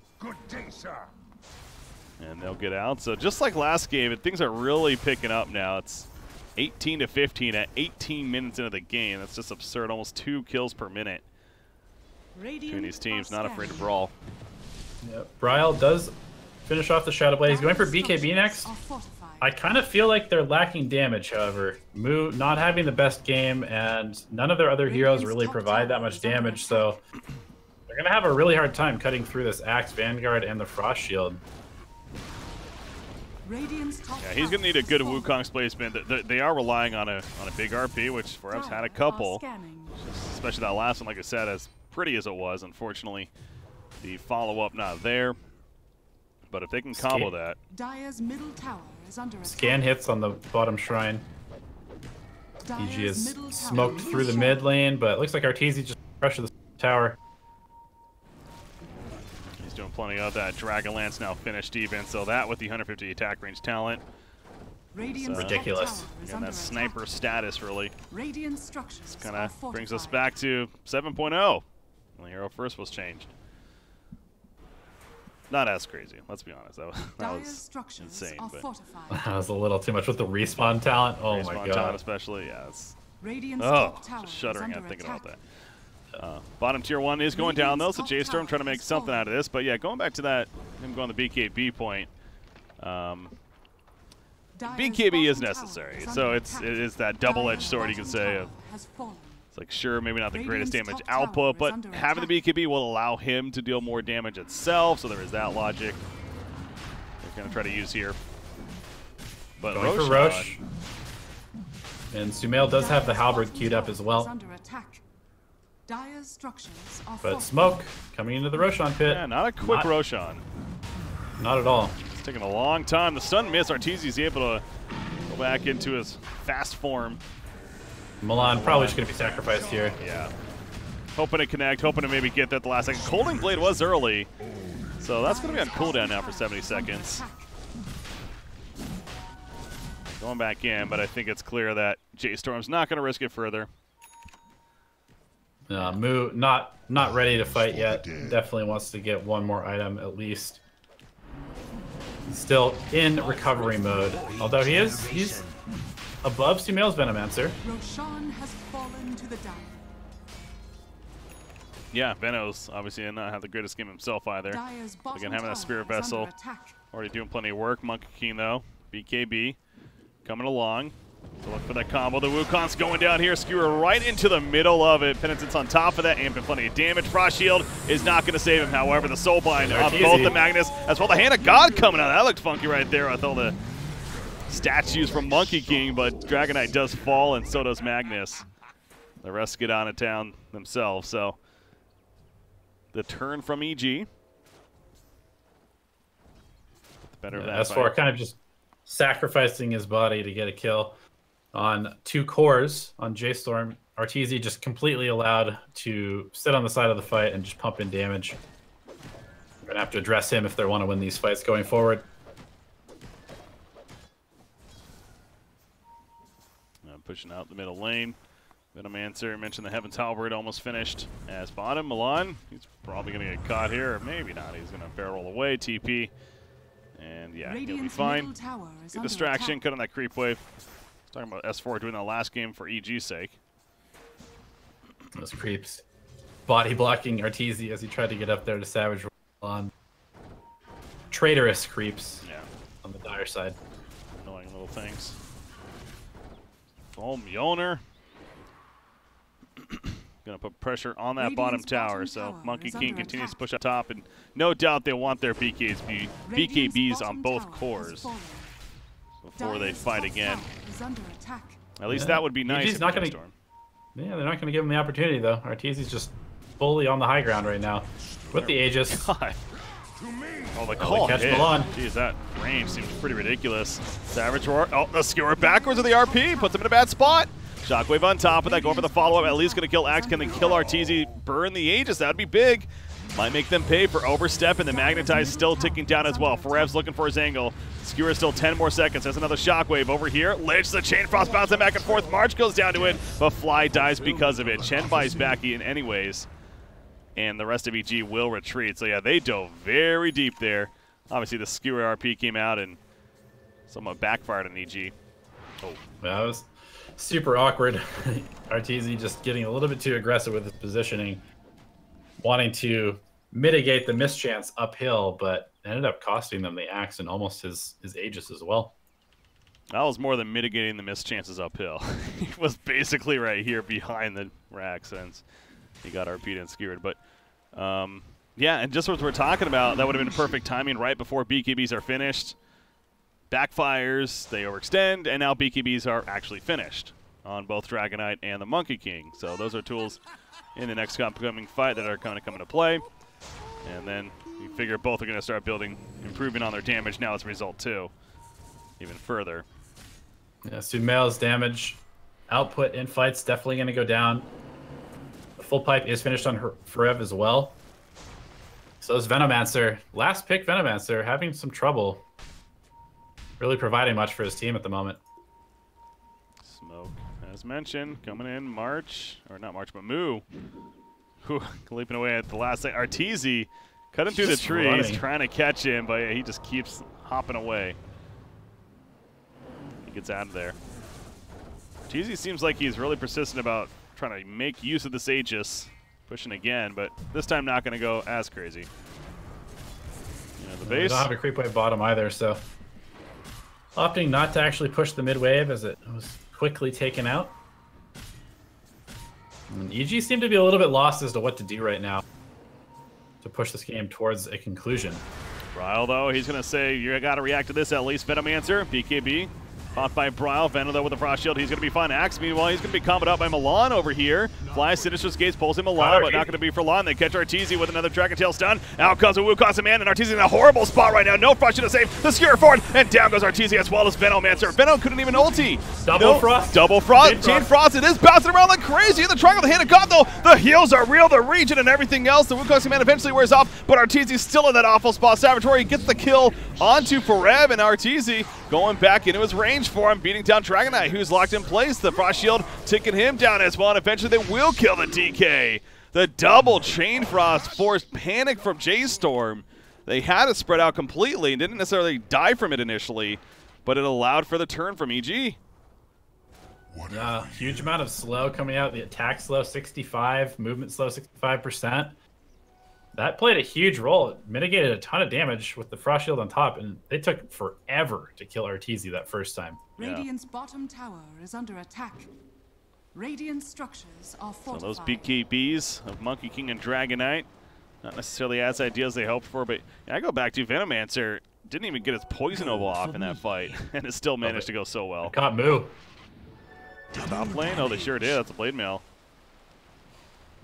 And they'll get out. So just like last game, things are really picking up now. It's 18-15 at 18 minutes into the game. That's just absurd. Almost 2 kills per minute between these teams. Not afraid to brawl. Yep. Bryle does finish off the Shadow Blade. He's going for BKB next. I kind of feel like they're lacking damage, however. Moo not having the best game, and none of their other heroes really provide that much damage, so They're going to have a really hard time cutting through this Axe Vanguard and the Frost Shield. Yeah, he's going to need a good Wukong's placement. They are relying on a big RP, which Forev's had a couple. Especially that last one, like I said, as pretty as it was. Unfortunately, the follow-up not there. But if they can combo that. Dire's middle tower is under attack. Scan hits on the bottom shrine. EG is smoked through the mid lane, but it looks like Arteezy just crushes the tower. He's doing plenty of that. Dragonlance now finished even, so that with the 150 attack range talent. Ridiculous. And that sniper status really structures kind of brings us back to 7.0. When the hero first was changed. Not as crazy, let's be honest. That was insane. But that was a little too much with the respawn talent. Oh respawn my god. talent especially, yeah. It's, just shuddering at thinking about that. Bottom tier 1 is going down though, so J.Storm trying to make something out of this. But yeah, going back to that, him going the BKB point. BKB is necessary, so it is that double-edged sword you can say. It's like, sure, maybe not the greatest damage output, but having the BKB will allow him to deal more damage itself, so there is that logic they're going to try to use here. But going for Rosh. And Sumail does have the halberd queued up as well. But smoke coming into the Roshan pit. Yeah, not a quick Roshan. Not at all. It's taking a long time. The stun miss, Arteezy's able to go back into his fast form. Milan probably just going to be sacrificed here. Yeah. Hoping to connect, hoping to maybe get that the last second. Colding Blade was early, so that's going to be on cooldown now for 70 seconds. Going back in, but I think it's clear that J.Storm's not going to risk it further. Moo not ready to fight yet. Definitely wants to get one more item at least. Still in recovery mode, although he's above Sumail's Venomancer. Roshan has fallen to the dire. Yeah, Venos obviously did not have the greatest game himself either. Again, having that Spirit Vessel, already doing plenty of work. Monkey King though, BKB coming along. So look for that combo. The Wukong's going down here. Skewer right into the middle of it. Penitent's on top of that. Amping plenty of damage. Frost Shield is not going to save him. However, the Soulbind on both the Magnus, as well the Hand of God coming out. That looked funky right there with all the statues from Monkey King, but Dragon Knight does fall, and so does Magnus. The rest get on to town themselves. So the turn from EG. Better of that S4 kind of just sacrificing his body to get a kill on 2 cores on J.Storm. Arteezy just completely allowed to sit on the side of the fight and just pump in damage. We're going to have to address him if they want to win these fights going forward. Pushing out the middle lane. Venomancer mentioned the Heaven's Halberd almost finished as bottom. Milan, he's probably going to get caught here, or maybe not. He's going to barrel away, TP. And yeah, he'll be fine. Good distraction, cut on that creep wave. Talking about S4 doing that last game for EG's sake. Those creeps body blocking Arteezy as he tried to get up there to Savage on. Traitorous creeps on the dire side. Annoying little things. Oh, Mjolnir. Gonna put pressure on that bottom tower, so Monkey King continues to push up top, and no doubt they want their BKBs on both cores before they fight again. At least that would be nice. EG's not gonna, they're not going to give him the opportunity, though. Arteezy's just fully on the high ground right now with the Aegis. God. Oh, the call catch hit. Milan. Jeez, that range seems pretty ridiculous. Savage Roar. Oh, the skewer backwards with the RP. Puts him in a bad spot. Shockwave on top of that. Going for the follow-up. At least going to kill Axe. Can they kill Arteezy? Burn the Aegis. That would be big. Might make them pay for overstep, and the Magnetize still ticking down as well. Forev's looking for his angle. Skewer still 10 more seconds. There's another Shockwave over here. Lich, the Chain Frost bouncing back and forth. March goes down to it, but Fly dies because of it. Chen buys back in anyways, and the rest of EG will retreat. So yeah, they dove very deep there. Obviously, the Skewer RP came out and somewhat backfired on EG. Oh, that was super awkward. Arteezy just getting a little bit too aggressive with his positioning, wanting to mitigate the mischance uphill, but ended up costing them the axe and almost his Aegis as well. That was more than mitigating the mischances uphill. He was basically right here behind the rack since he got RP'd and skewered. But Yeah, and just what we're talking about, that would have been perfect timing right before BKBs are finished. Backfires, they overextend, and now BKBs are actually finished on both Dragonite and the Monkey King. So those are tools in the next upcoming fight that are going to come into play. And then you figure both are going to start improving on their damage now as a result too, even further. Yeah, Sumail's damage output in fights definitely going to go down. The full pipe is finished on Forev as well. So is Venomancer. Last pick Venomancer having some trouble really providing much for his team at the moment. Smoke, as mentioned, coming in March, or not March, but Moo. Whew, leaping away at the last second. Arteezy cut him through the trees, running, trying to catch him, but yeah, he just keeps hopping away. He gets out of there. Arteezy seems like he's really persistent about trying to make use of this Aegis. Pushing again, but this time not going to go as crazy. You know, the base. They don't have a creep wave bottom either, so opting not to actually push the mid wave as it was quickly taken out. And EG seemed to be a little bit lost as to what to do right now to push this game towards a conclusion. Bryle, though, he's going to say, you got to react to this at least. Venomancer, BKB, fought by Bryle. Venom, though, with the Frost Shield, he's going to be fine. Axe, meanwhile, he's going to be comboed up by Milan over here. Flies Sinister's Gaze, pulls him Milan, but not going to be for long. They catch Arteezy with another Dragon Tail stun. Out comes a Wukong Man, and Arteezy in a horrible spot right now. No Frost Shield to save the Skewer forward, and down goes Arteezy as well as Venomancer. Venom couldn't even ulti. Double Frost. Double Frost. Chain Frost. It is bouncing around like crazy. In the triangle, the hand of God, though. The heals are real, the region, and everything else. The Wukong Man eventually wears off, but Arteezy's still in that awful spot. Saboteur gets the kill onto Forev, and Arteezy going back into his range for him, beating down Dragonite, who's locked in place. The Frost Shield ticking him down as well, and eventually they will kill the DK. The double Chain Frost forced panic from J.Storm. They had it spread out completely and didn't necessarily die from it initially, but it allowed for the turn from EG. Yeah, huge amount of slow coming out. The attack slow 65, movement slow 65%. That played a huge role. It mitigated a ton of damage with the Frost Shield on top, and they took forever to kill Arteezy that first time. Radiant's bottom tower is under attack. Radiant structures are fortified. So those BKBs of Monkey King and Dragonite, not necessarily as ideal as they hoped for, but I go back to Venomancer. Didn't even get his Poison Oval off in that fight, and it still managed to go so well. Caught Moo. Top lane? Oh, they sure did. That's a blade mail.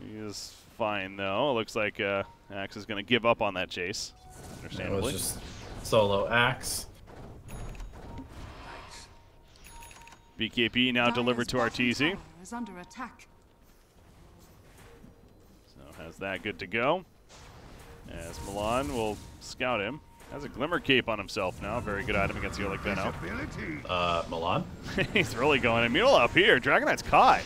He is fine, though. It looks like Axe is going to give up on that chase, understandably. It was just solo Axe. BKB now delivered to Arteezy. Is under attack. So has that good to go. As Milan will scout him. Has a Glimmer Cape on himself now. Very good item against Heroic Venom. Milan? He's really going in. Meanwhile, up here, Dragonite's caught.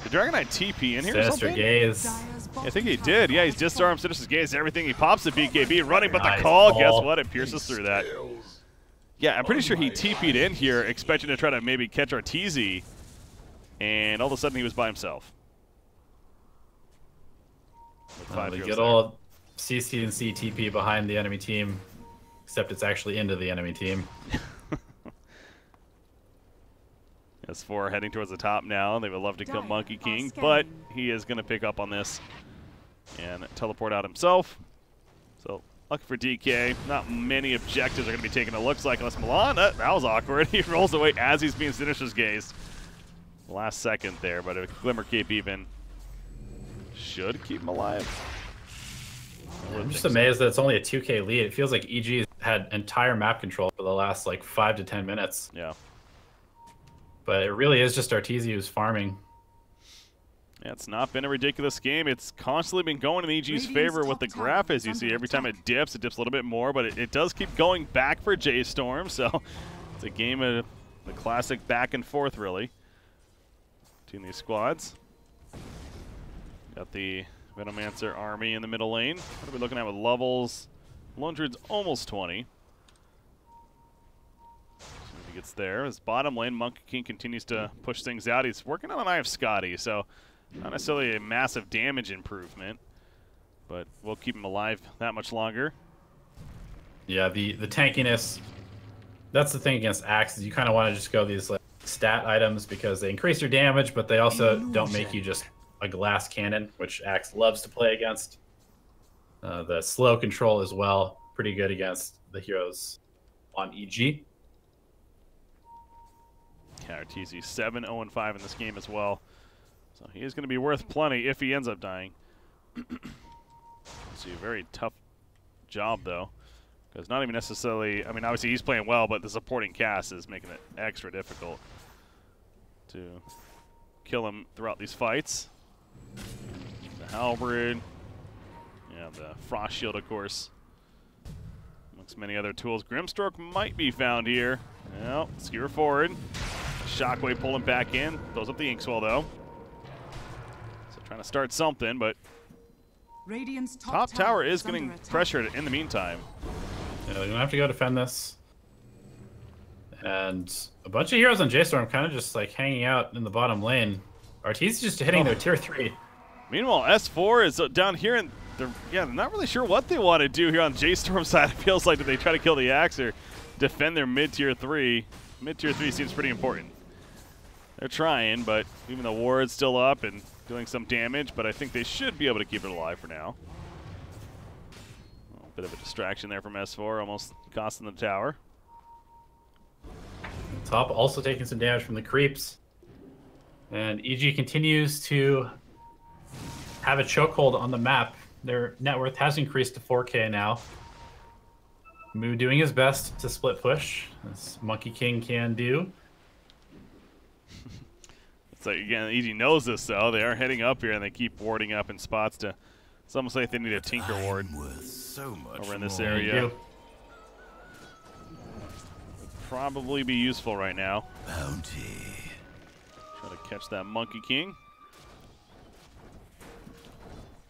Did Dragonite TP in here or something? Gaze. Yeah, I think he did. Yeah, he's J.Storm, Sinister's Gaze, everything. He pops the BKB running, but the call, guess what? It pierces through that. Yeah, I'm pretty sure he TP'd in here, expecting to try to maybe catch Arteezy, and all of a sudden he was by himself. The good old CC and C TP behind the enemy team, except it's actually into the enemy team. S4 heading towards the top now. They would love to kill Monkey King, but he is going to pick up on this and teleport out himself. So, lucky for DK. Not many objectives are going to be taken, it looks like, unless Milan. That was awkward. He rolls away as he's being Sinister's Gaze. Last second there, but a Glimmer Cape even should keep him alive. I'm just amazed that it's only a 2K lead. It feels like EG had entire map control for the last like 5 to 10 minutes. Yeah. But it really is just Arteezy who's farming. Yeah, it's not been a ridiculous game. It's constantly been going in EG's favor with the graph, as you see. Every time it dips a little bit more, but it does keep going back for J.Storm, so it's a game of the classic back and forth, really, between these squads. Got the Venomancer army in the middle lane. What are we looking at with levels? Lundred's almost 20. He gets there. His bottom lane, Monkey King continues to push things out. He's working on an Eye of Scotty, so not necessarily a massive damage improvement, but we'll keep him alive that much longer. Yeah, the tankiness, that's the thing against Axe, is you kind of want to just go these like stat items because they increase your damage, but they also don't make you just a glass cannon, which Axe loves to play against. The slow control as well, pretty good against the heroes on EG. Yeah, RTZ 7-0-5 in this game as well. So he is going to be worth plenty if he ends up dying. It's a very tough job, though. Because not even necessarily, I mean, obviously he's playing well, but the supporting cast is making it extra difficult to kill him throughout these fights. The halberd, yeah, the frost shield, of course, amongst many other tools. Grimstroke might be found here. Well, skewer forward. Shockwave pulling back in. Blows up the Inkswell, though. So trying to start something, but Radiant's top tower is getting pressured in the meantime. Yeah, they're gonna have to go defend this. And a bunch of heroes on J.Storm kind of just like hanging out in the bottom lane. RT's just hitting their tier 3. Meanwhile, S4 is down here, and they're not really sure what they want to do here on J.Storm's side. It feels like that they try to kill the Axe or defend their mid-tier 3. Mid-tier 3 seems pretty important. They're trying, but even the ward's still up and doing some damage, but I think they should be able to keep it alive for now. A bit of a distraction there from S4, almost costing the tower. Top also taking some damage from the creeps. And EG continues to have a chokehold on the map. Their net worth has increased to 4K now. Moo doing his best to split push, as Monkey King can do. It's like, again, EG knows this, though. They are heading up here, and they keep warding up in spots to... It's almost like they need a Tinker ward So much over in this more. area. Would probably be useful right now. Bounty. Try to catch that Monkey King.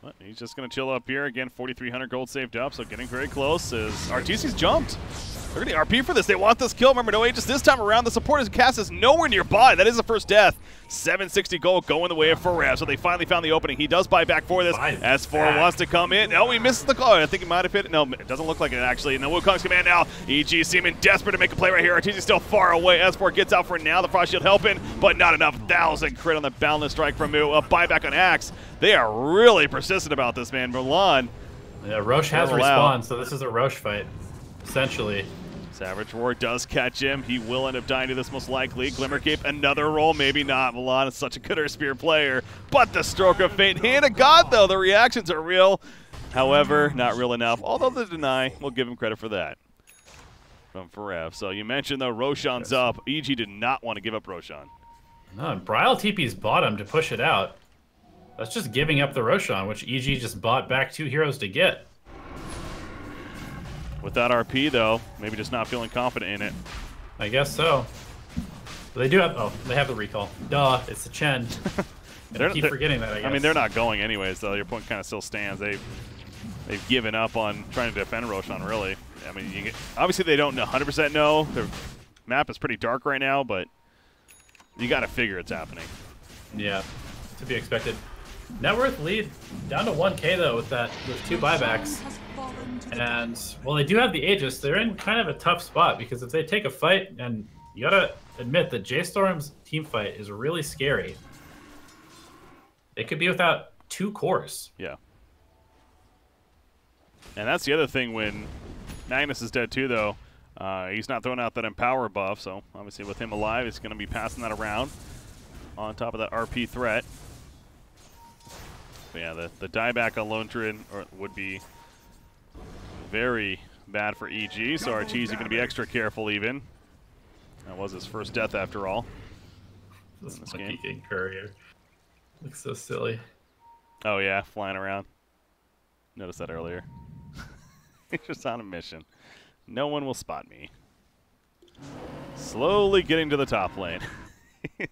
But he's just going to chill up here. Again, 4,300 gold saved up, so getting very close as RTC's jumped. They're going to RP for this. They want this kill. Remember, no Aegis this time around. The supporter's cast is nowhere nearby. That is the first death. 760 gold going the way of Forev. So they finally found the opening. He does buy back for this. S4 wants to come in. No, he misses the call. I think he might have hit it. No, it doesn't look like it, actually. And the Wukong's command now. EG seeming desperate to make a play right here. RTC's still far away. S4 gets out for now. The Frost Shield helping, but not enough. 1,000 crit on the Boundless Strike from Moo. A buyback on Axe. They are really persistent about this, man. Milan. Yeah, Roche has respawned, so this is a Roche fight, essentially. Savage Roar does catch him. He will end up dying to this most likely. Glimmercape, another roll, maybe not. Milan is such a good Spear player. But the Stroke of Fate. Hand of God, though. The reactions are real. However, not real enough. Although the deny, we'll give him credit for that. From Forev. So you mentioned, though, Roshan's up. EG did not want to give up Roshan. No, and Brile TP's bottom to push it out. That's just giving up the Roshan, which EG just bought back 2 heroes to get. Without RP, though, maybe just not feeling confident in it. I guess so. But they do have, oh, they have the recall. Duh, it's the Chen. I keep forgetting that, I guess. I mean, they're not going anyways, though. Your point kind of still stands. They've given up on trying to defend Roshan, really. I mean, obviously they don't 100% know. Their map is pretty dark right now, but you got to figure it's happening. Yeah, to be expected. Net worth lead down to 1K, though, with 2 buybacks. And, well, they do have the Aegis. They're in kind of a tough spot, because if they take a fight, and you gotta admit that J.Storm's team fight is really scary. They could be without 2 cores. Yeah. And that's the other thing when Magnus is dead, too, though. He's not throwing out that Empower buff, so obviously with him alive, he's going to be passing that around on top of that RP threat. But yeah, the dieback on Lone Druid would be very bad for EG, so RT's going to be extra careful even. That was his first death after all. This Monkey King Courier looks so silly. Oh yeah, flying around. Noticed that earlier. He's just on a mission. No one will spot me. Slowly getting to the top lane.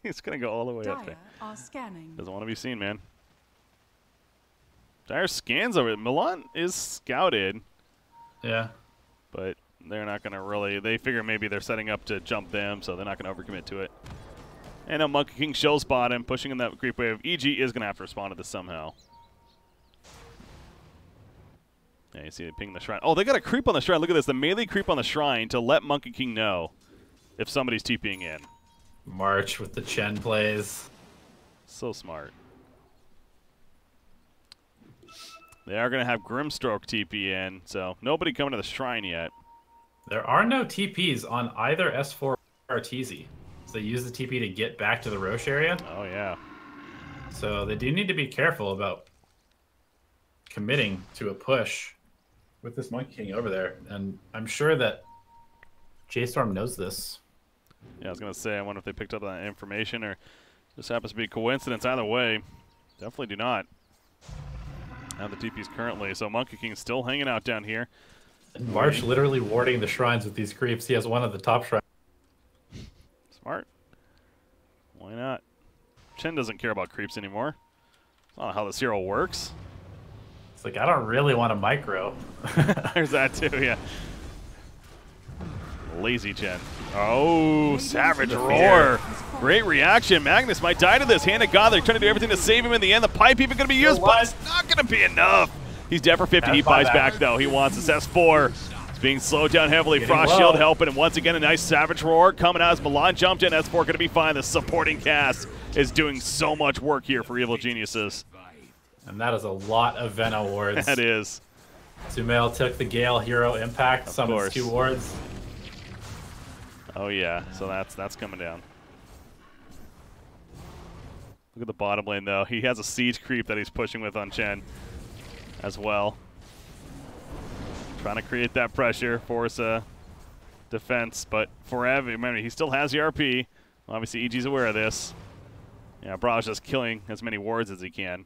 He's going to go all the way up there. Doesn't want to be seen, man. Dire scans over it. Milan is scouted. Yeah. But they're not going to really... They figure maybe they're setting up to jump them, so they're not going to overcommit to it. And now Monkey King shows bottom, pushing in that creep wave. EG is going to have to respond to this somehow. Yeah, you see it ping the shrine. Oh, they got a creep on the shrine. Look at this. The melee creep on the shrine to let Monkey King know if somebody's TPing in. March with the Chen plays. So smart. They are going to have Grimstroke TP in, so nobody coming to the shrine yet. There are no TPs on either S4 or Arteezy. So they use the TP to get back to the Roche area. Oh, yeah. So they do need to be careful about committing to a push with this Monkey King over there. And I'm sure that J.Storm knows this. Yeah, I was going to say, I wonder if they picked up that information or just happens to be a coincidence. Either way, definitely do not have the TPs currently. So Monkey King still hanging out down here. And March literally warding the shrines with these creeps. He has one of the top shrines. Smart. Why not? Chen doesn't care about creeps anymore. That's not how this hero works. It's like, I don't really want a micro. There's that too, yeah. Lazy Chen. Oh, Savage Roar. Great reaction. Magnus might die to this. Hand of God, they're trying to do everything to save him in the end. The pipe even going to be used, but it's not going to be enough. He's dead for 50. He buys back, though. He wants this S4. It's being slowed down heavily. Frost Shield helping, and once again, a nice Savage Roar coming out as Milan jumped in. S4 going to be fine. The supporting cast is doing so much work here for Evil Geniuses. And that is a lot of Veno wards. That is. Sumail took the Gale Hero Impact, summons 2 wards. Oh yeah, so that's coming down. Look at the bottom lane though. He has a siege creep that he's pushing with on Chen as well. Trying to create that pressure, force a defense, but forever, remember, he still has the RP. Obviously EG's aware of this. Yeah, Bra's just killing as many wards as he can.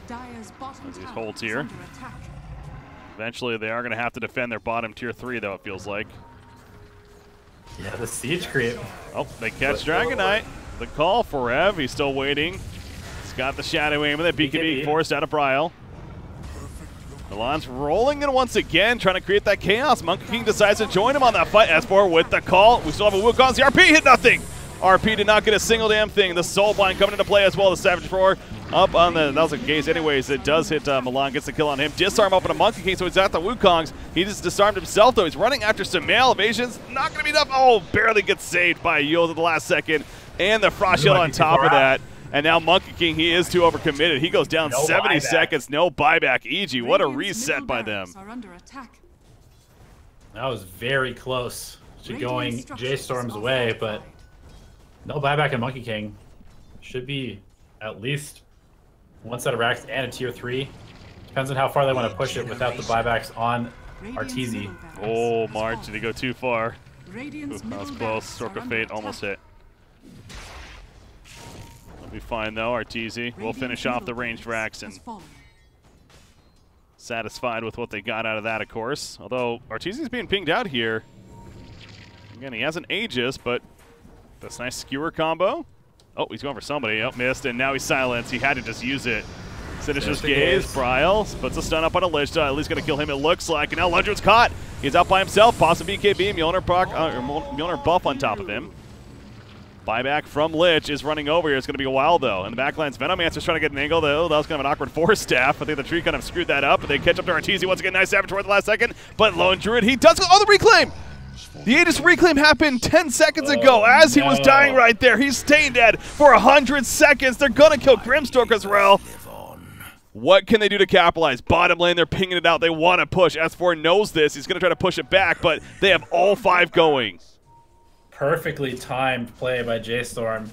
Dire's bottom These tower holds is here. under attack. Eventually they are going to have to defend their bottom tier 3 though, it feels like. Yeah, the siege creep. Oh, they catch Dragon Knight. The call for Ev. He's still waiting. He's got the shadow aim, and then BKB forced out of Bryle. Milan's rolling in once again, trying to create that chaos. Monkey King decides to join him on that fight. S4 with the call. We still have a Wukong's. The RP hit nothing. RP did not get a single damn thing. The Soulblind coming into play as well. The Savage Roar up on the, that was a gaze anyways. It does hit Milan, gets the kill on him. Disarm up on a Monkey King, so he's at the Wukongs. He just disarmed himself though. He's running after Sumail. Evasion's not going to be enough. Oh, barely gets saved by Yield at the last second. And the Frost Shield on top of that. And now Monkey King, he is too overcommitted. He goes down 70 seconds, no buyback. EG, what a reset by them. That was very close to going J.Storm's way, but no buyback in Monkey King. Should be at least one set of racks and a tier 3. Depends on how far they want to push it without the buybacks on Arteezy. Oh, March, did he go too far? Ooh, that was close. Stroke of Fate almost hit. That'll be fine though, Arteezy. We'll finish off the ranged racks and satisfied with what they got out of that, of course. Although Arteezy's being pinged out here. Again, he has an Aegis, but this nice skewer combo. Oh, he's going for somebody. Oh, missed, and now he's silenced. He had to just use it. Sinister's Gaze. Bryle puts a stun up on a Lich. At least going to kill him, it looks like. And now Lundred's caught. He's out by himself. Possible BKB. Mjolnir buff on top of him. Buyback from Lich is running over here. It's going to be a while, though. And the backline's Venomancer's trying to get an angle, though. That was kind of an awkward force staff. I think the tree kind of screwed that up. But they catch up to Arteezy once again. Nice Savage toward the last second. But Lone Druid, he does go. Oh, the reclaim! The Aegis reclaim happened 10 seconds ago as he was dying right there. He's staying dead for 100 seconds. They're going to kill Grimstroke as well. What can they do to capitalize? Bottom lane, they're pinging it out. They want to push. S4 knows this. He's going to try to push it back, but they have all 5 going. Perfectly timed play by J.Storm.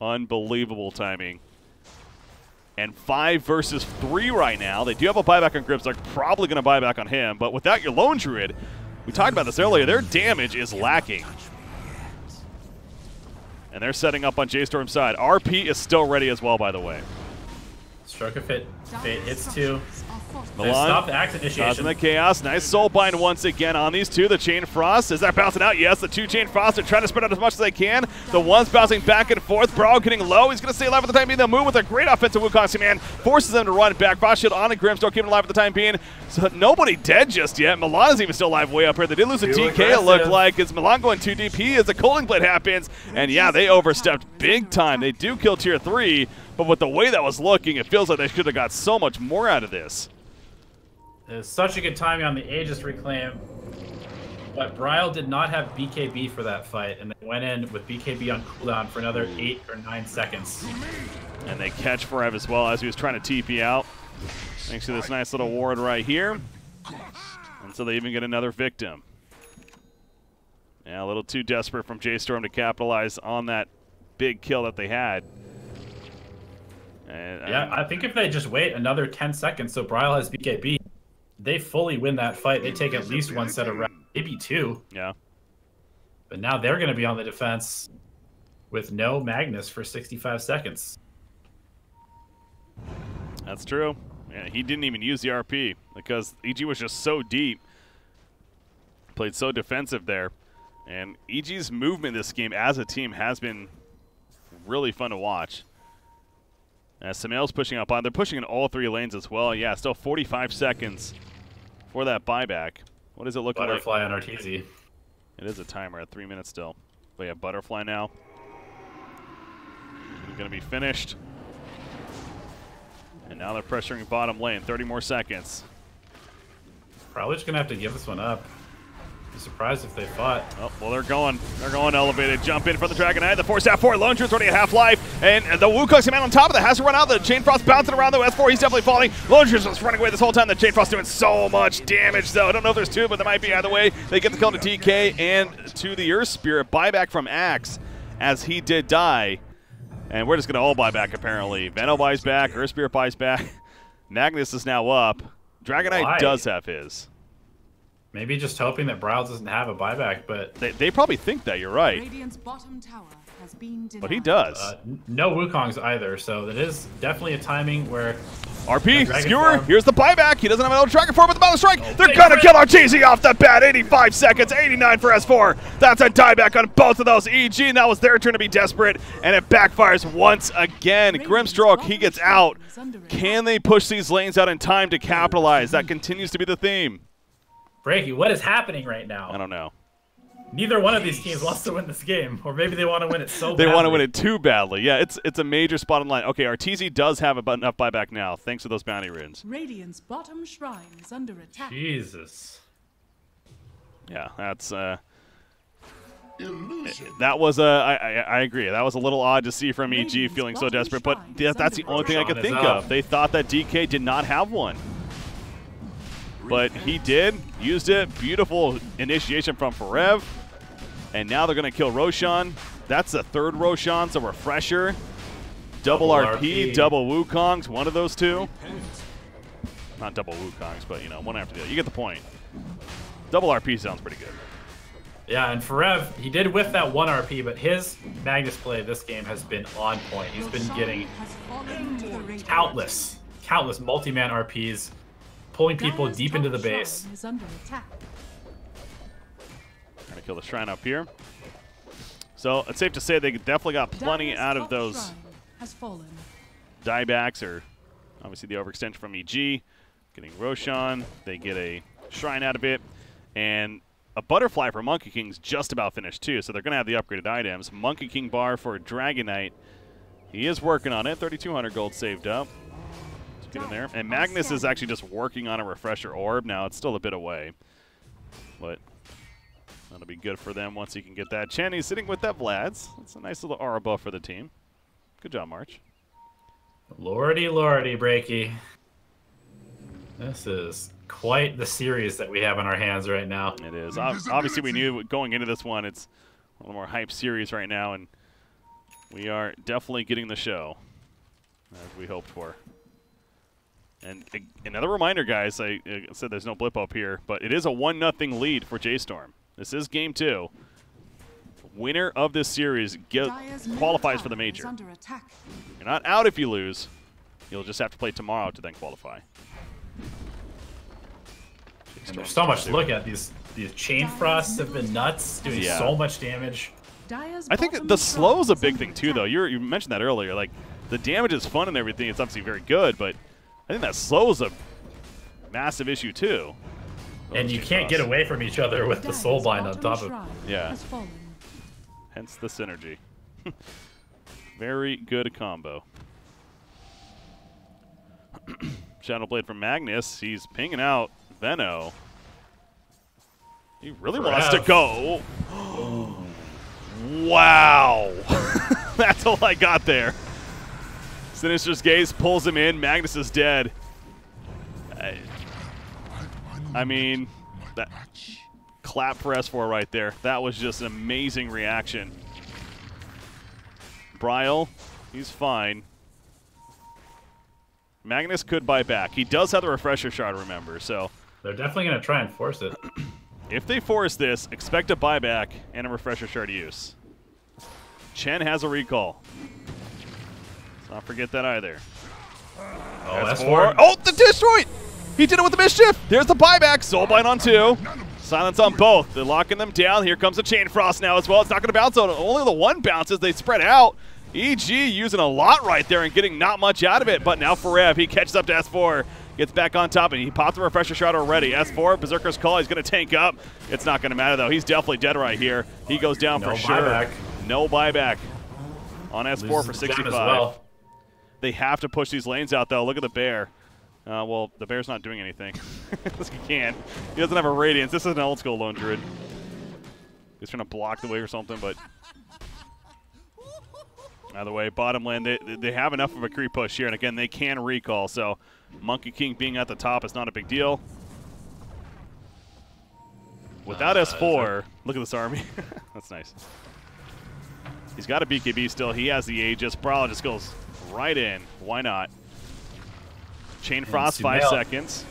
Unbelievable timing. And 5 versus 3 right now. They do have a buyback on Grips. They're probably going to buy back on him. But without your Lone Druid, we talked about this earlier, their damage is lacking. And they're setting up on J.Storm's side. RP is still ready as well, by the way. Stroke of Fate hits 2. Milan stop the axe initiation. causing the chaos. Nice Soulbind once again on these 2. The Chain Frost. Is that bouncing out? Yes, the 2 Chain Frost are trying to spread out as much as they can. The one's bouncing back and forth. Brawl getting low. He's going to stay alive at the time being. They'll move with a great offensive Wukong command. Forces them to run back. Frost Shield on a Grimstroke, keeping alive at the time being. So nobody dead just yet. Milan is even still alive way up here. They did lose a DK, it looked like. Is Milan going too deep? He is. The Cooling Blade happens. And yeah, they overstepped big time. They do kill tier 3. But with the way that was looking, it feels like they should have got so much more out of this. It was such a good timing on the Aegis reclaim, but Bryle did not have BKB for that fight, and they went in with BKB on cooldown for another 8 or 9 seconds. And they catch Forev as well as he was trying to TP out. Thanks to this nice little ward right here. And so they even get another victim. Yeah, a little too desperate from J.Storm to capitalize on that big kill that they had. And, yeah, I think if they just wait another 10 seconds so Bryle has BKB, they fully win that fight. They take at least one set of rounds, maybe two. Yeah. But now they're going to be on the defense with no Magnus for 65 seconds. That's true. Yeah, he didn't even use the RP because EG was just so deep. Played so defensive there. And EG's movement this game as a team has been really fun to watch. As Samael's pushing up on, they're pushing in all three lanes as well. Yeah, still 45 seconds for that buyback. What is it looking like? Butterfly on RTZ. It is a timer at 3 minutes still. But yeah, Butterfly now. Going to be finished. And now they're pressuring bottom lane. 30 more seconds. Probably just going to have to give this one up. Be surprised if they fought. Oh, well, they're going elevated. Jump in for the Dragon Knight. The Force F4. Lone Druid's already at half-life. And the Wukong's man on top of that has to run out. The Chain Frost bouncing around the S4. He's definitely falling. Lone Druid's was running away this whole time. The Chain Frost doing so much damage, though. I don't know if there's two, but there might be either way. They get the kill to DK and to the Earth Spirit. Buyback from Axe as he did die. And we're just going to all buy back, apparently. Veno buys back. Earth Spirit buys back. Magnus is now up. Dragon Knight does have his. Maybe just hoping that Bryle doesn't have a buyback, but they probably think that. You're right. Radiant's bottom tower has been denied. But he does. No Wukongs either, so it is definitely a timing where... RP, Skewer, here's the buyback. He doesn't have another Dragon Form with the Battle Strike. They're going to kill RTZ off the bat. 85 seconds, 89 for S4. That's a dieback on both of those. EG, and that was their turn to be desperate, and it backfires once again. Grimstroke, he gets out. Can they push these lanes out in time to capitalize? That continues to be the theme. Breaky, what is happening right now? I don't know. Neither one of these teams wants to win this game, or maybe they want to win it so badly. They want to win it too badly. Yeah, it's a major spot in line. Okay, RTZ does have enough buyback now, thanks to those bounty runes. Radiant's bottom shrine is under attack. Jesus. Yeah, that's that was I agree. That was a little odd to see from EG feeling so desperate, but that's the only thing I could think of. They thought that DK did not have one. But he did, used it. Beautiful initiation from Forev. And now they're going to kill Roshan. That's the third Roshan, so refresher. Double RP, double Wukongs, one of those two. Not double Wukongs, but, you know, one after the other. You get the point. Double RP sounds pretty good. Yeah, and Forev, he did whiff that one RP, but his Magnus play this game has been on point. He's been getting countless multi-man RPs, pulling people deep into the base. Trying to kill the Shrine up here. So it's safe to say they definitely got plenty out of those diebacks, or obviously the overextension from EG. Getting Roshan, they get a Shrine out of it, and a Butterfly for Monkey King's just about finished too, so they're going to have the upgraded items. Monkey King bar for Dragon Knight. He is working on it. 3,200 gold saved up. Let's get in there. And Magnus is actually just working on a refresher orb. Now it's still a bit away, but that'll be good for them once he can get that. Chen, he's sitting with that Vlad's. That's a nice little aura buff for the team. Good job, March. Lordy, lordy, Breaky. This is quite the series that we have in our hands right now. It is. Obviously, we knew going into this one, it's one of the more hype series right now, and we are definitely getting the show, as we hoped for. And another reminder, guys, I said there's no blip up here, but it is a 1-0 lead for J.Storm. This is game 2. Winner of this series qualifies for the major. You're not out if you lose. You'll just have to play tomorrow to then qualify. And there's so much to look at. These chain frosts have been nuts, doing so much damage. I think the slow is a big thing too, though. You mentioned that earlier. Like, the damage is fun and everything. It's obviously very good, but I think that slow is a massive issue too. And you can't get away from each other with the soulbind on top of. Yeah. Hence the synergy. Very good combo. Shadowblade from Magnus. He's pinging out Veno. He really wants to go. Wow. That's all I got there. Sinister's Gaze pulls him in. Magnus is dead. I mean, that clap for S4 right there. That was just an amazing reaction. Bryle, he's fine. Magnus could buy back. He does have the refresher shard, remember, so. They're definitely going to try and force it. If they force this, expect a buyback and a refresher shard use. Chen has a recall. Let's not forget that either. Oh, S4. Oh, the destroy! He did it with the mischief. There's the buyback. Soulbind on 2. Silence on both. They're locking them down. Here comes the Chain Frost now as well. It's not going to bounce out. Only the one bounces. They spread out. EG using a lot right there and getting not much out of it. But now Forev, he catches up to S4. Gets back on top, and he popped the refresher shot already. S4, Berserker's Call. He's going to tank up. It's not going to matter, though. He's definitely dead right here. He goes down for sure. Buyback. No buyback on S4 Loses for the gem 65. as well. They have to push these lanes out, though. Look at the bear. Well, the bear's not doing anything. He can't. He doesn't have a radiance. This is an old school lone druid. He's trying to block the way or something, but either way, bottom lane, they have enough of a creep push here, and again, they can recall, so Monkey King being at the top is not a big deal. Without S4, look at this army. That's nice. He's got a BKB still. He has the Aegis. Brawl just goes right in. Why not? Chain Frost, 5 seconds.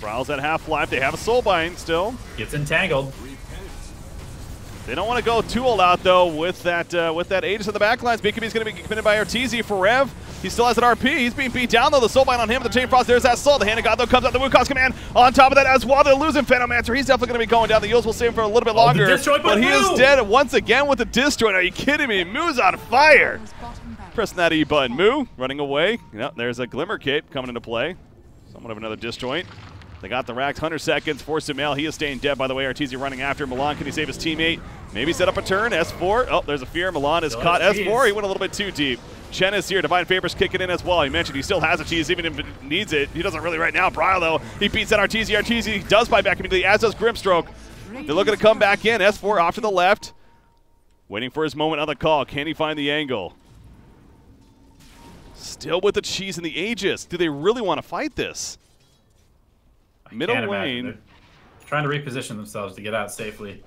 Brawl's at half-life. They have a Soulbind still. Gets entangled. They don't want to go too all out, though, with that Aegis in the backlines. BKB's going to be committed by Arteezy for Rev. He still has an RP. He's being beat down, though. The Soulbind on him. The Chain Frost, there's that Soul. The Hand of God, though, comes out. The Wukong's command on top of that as well. They're losing Phenomancer. He's definitely going to be going down. The Eels will save him for a little bit longer. But he is dead once again with the Destroy. Are you kidding me? Moo's on fire. Pressing that E button. Moo running away. Yep, there's a Glimmer Cape coming into play. Somewhat of another disjoint. They got the racks. 100 seconds. Forced him out. He is staying dead, by the way. Arteezy running after Milan. Can he save his teammate? Maybe set up a turn. S4. Oh, there's a fear. Milan is caught. S4. He went a little bit too deep. Chen is here. Divine Favor's kicking in as well. He mentioned he still has a cheese, even if it needs it. He doesn't really right now. Bryle, though, he beats that Arteezy. Arteezy does buy back immediately, as does Grimstroke. They're looking to come back in. S4 off to the left. Waiting for his moment on the call. Can he find the angle? Still with the cheese and the Aegis. Do they really want to fight this? Middle lane. Trying to reposition themselves to get out safely.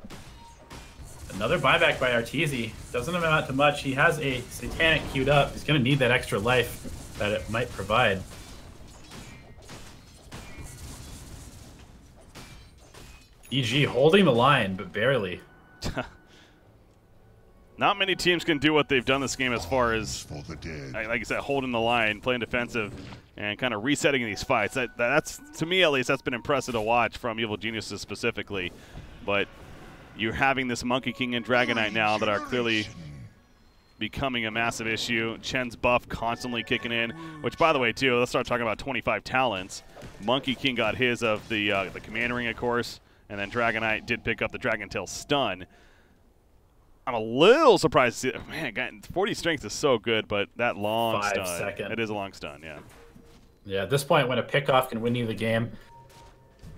Another buyback by Arteezy. Doesn't amount to much. He has a Satanic queued up. He's going to need that extra life that it might provide. EG holding the line, but barely. Not many teams can do what they've done this game as far as, like I said, holding the line, playing defensive, and kind of resetting these fights. That's, to me at least, that's been impressive to watch from Evil Geniuses specifically. But you're having this Monkey King and Dragon Knight now that are clearly becoming a massive issue. Chen's buff constantly kicking in, which, by the way, too, let's start talking about 25 talents. Monkey King got his of the Command Ring, of course, and then Dragon Knight did pick up the Dragon Tail Stun. I'm a little surprised to see, man, 40 strength is so good, but that long 5 stun. second. It is a long stun, yeah. Yeah, at this point, when a pickoff can win you the game,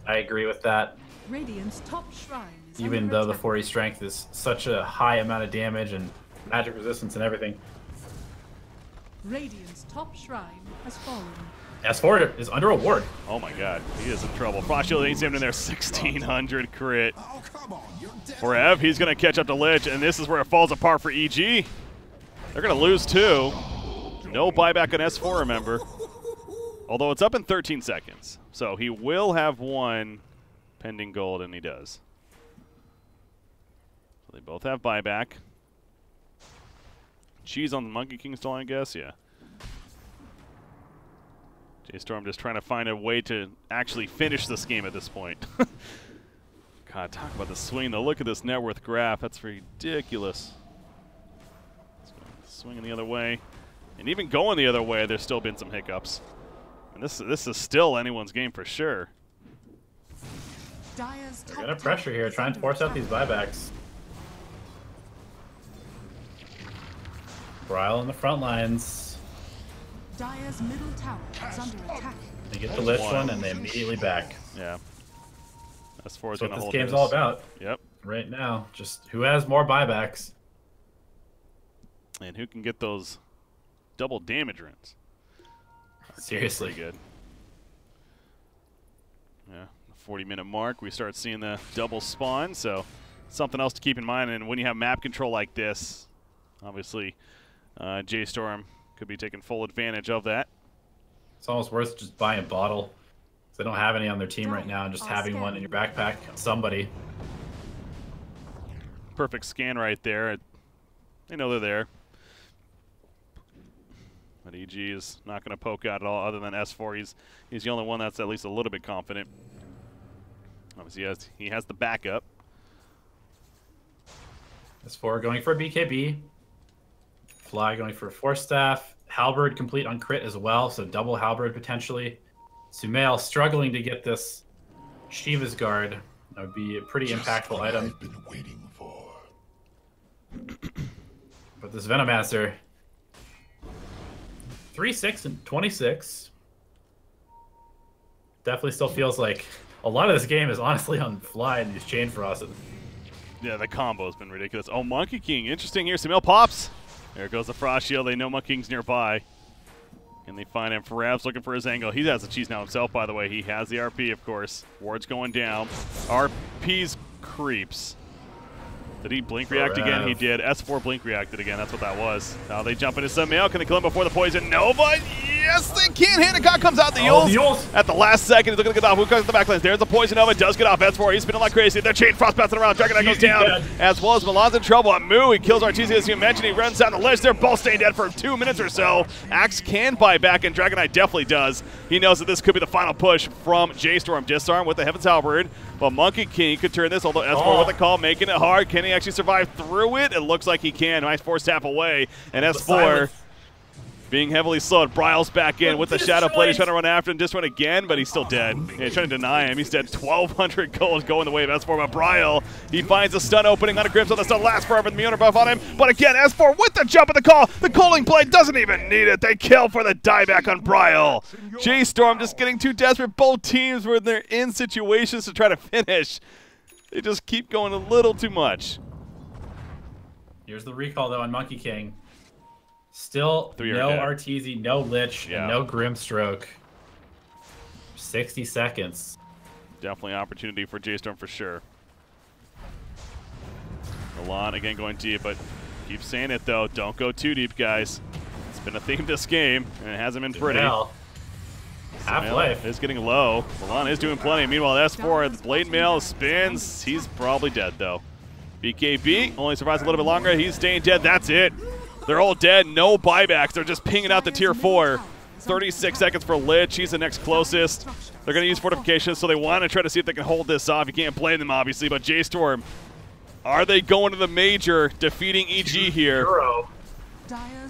I agree with that. Radiant's top shrine is Even under though the attack. 40 strength is such a high amount of damage and magic resistance and everything. Radiant's top shrine has fallen. S4 is under a ward. Oh my god, he is in trouble. Frost Shield ain't saving in there, 1600 crit. For Ev, he's going to catch up to Lich, and this is where it falls apart for EG. They're going to lose two. No buyback on S4, remember. Although it's up in 13 seconds. So he will have one pending gold, and he does. So they both have buyback. Cheese on the Monkey King still, I guess, yeah. J.Storm just trying to find a way to actually finish this game at this point. God, talk about the swing, though. Look at this net worth graph. That's ridiculous. Swinging the other way. And even going the other way, there's still been some hiccups. And this is still anyone's game for sure. Dire's They're top going to pressure tower here, is try and under force out attack. these buybacks. Bryle on the front lines. Dire's middle tower is under attack. They get the Lich one, and they immediately back. Yeah. S4 is That's going what to this hold. game's all about. Yep. Right now. Just who has more buybacks. Yep. 100 And who can get those double damage runes? Seriously. Pretty good. Yeah, 40-minute mark, we start seeing the double spawn, so something else to keep in mind. And when you have map control like this, obviously J.Storm could be taking full advantage of that. It's almost worth just buying a bottle. They don't have any on their team right now, and just having one in your backpack. Somebody. Perfect scan right there. They know they're there. But EG is not going to poke out at all, other than S4. He's the only one that's at least a little bit confident. Obviously, he has the backup. S4 going for a BKB. Fly going for a Force Staff. Halberd complete on crit as well, so double Halberd potentially. Sumail struggling to get this Shiva's Guard. That would be a pretty impactful item. I've been waiting for. But this Venomancer, 3-6 and 26. Definitely still feels like a lot of this game is honestly on Fly and these Chain Frosts. Yeah, the combo's been ridiculous. Oh, Monkey King, interesting here. Sumail pops. There goes the Frost Shield. They know Monkey King's nearby. And they find him. Farab's looking for his angle. He has the cheese now himself, by the way. He has the RP, of course. Ward's going down. RP's creeps. Did he blink react again? He did. S4 blink reacted again. That's what that was. Now they jump into Sumail. Can they kill him before the Poison Nova? Yes, they can. Hancock comes out. The Yules at the last second. He's looking to get off. Who comes to the backline? There's the Poison Nova. Does get off. S4. He's spinning like crazy. They're Chain Frost bouncing around. Dragon Knight goes down. As well as Milan's in trouble. Moo, he kills Artesia, as you mentioned. He runs down the list. They're both staying dead for 2 minutes or so. Axe can buy back, and Dragon Knight definitely does. He knows that this could be the final push from J.Storm. Disarm with the Heaven's Halberd. But Monkey King could turn this, although S4 with the call, making it hard. Can he actually survive through it? It looks like he can. Nice Force Tap away. And S4 being heavily slowed. Bryle's back in with the Shadow Blade. He's trying to run after him. Just run again, but he's still dead. Yeah, he's trying to deny him. He's dead. 1,200 gold going the way of S4. But Bryle, he finds a stun opening on a Grim, so the stun lasts forever. The Mjolnir buff on him. But again, S4 with the jump of the call. The Calling Blade doesn't even need it. They kill for the dieback on Bryle. J.Storm just getting too desperate. Both teams were they're in situations to try to finish. They just keep going a little too much. Here's the recall, though, on Monkey King. Still no Arteezy, no Lich, and no Grimstroke. 60 seconds. Definitely opportunity for J.Storm for sure. Milan again going deep, but keep saying it, though. Don't go too deep, guys. It's been a theme this game, and it hasn't been pretty. Half-life is getting low. Milan is doing plenty. Meanwhile, S4, the Blade Mail spins. He's probably dead, though. BKB only survives a little bit longer. He's staying dead. That's it. They're all dead. No buybacks. They're just pinging out the tier 4. 36 seconds for Lich. He's the next closest. They're going to use fortifications, so they want to try to see if they can hold this off. You can't blame them, obviously, but J.Storm, are they going to the major, defeating EG here?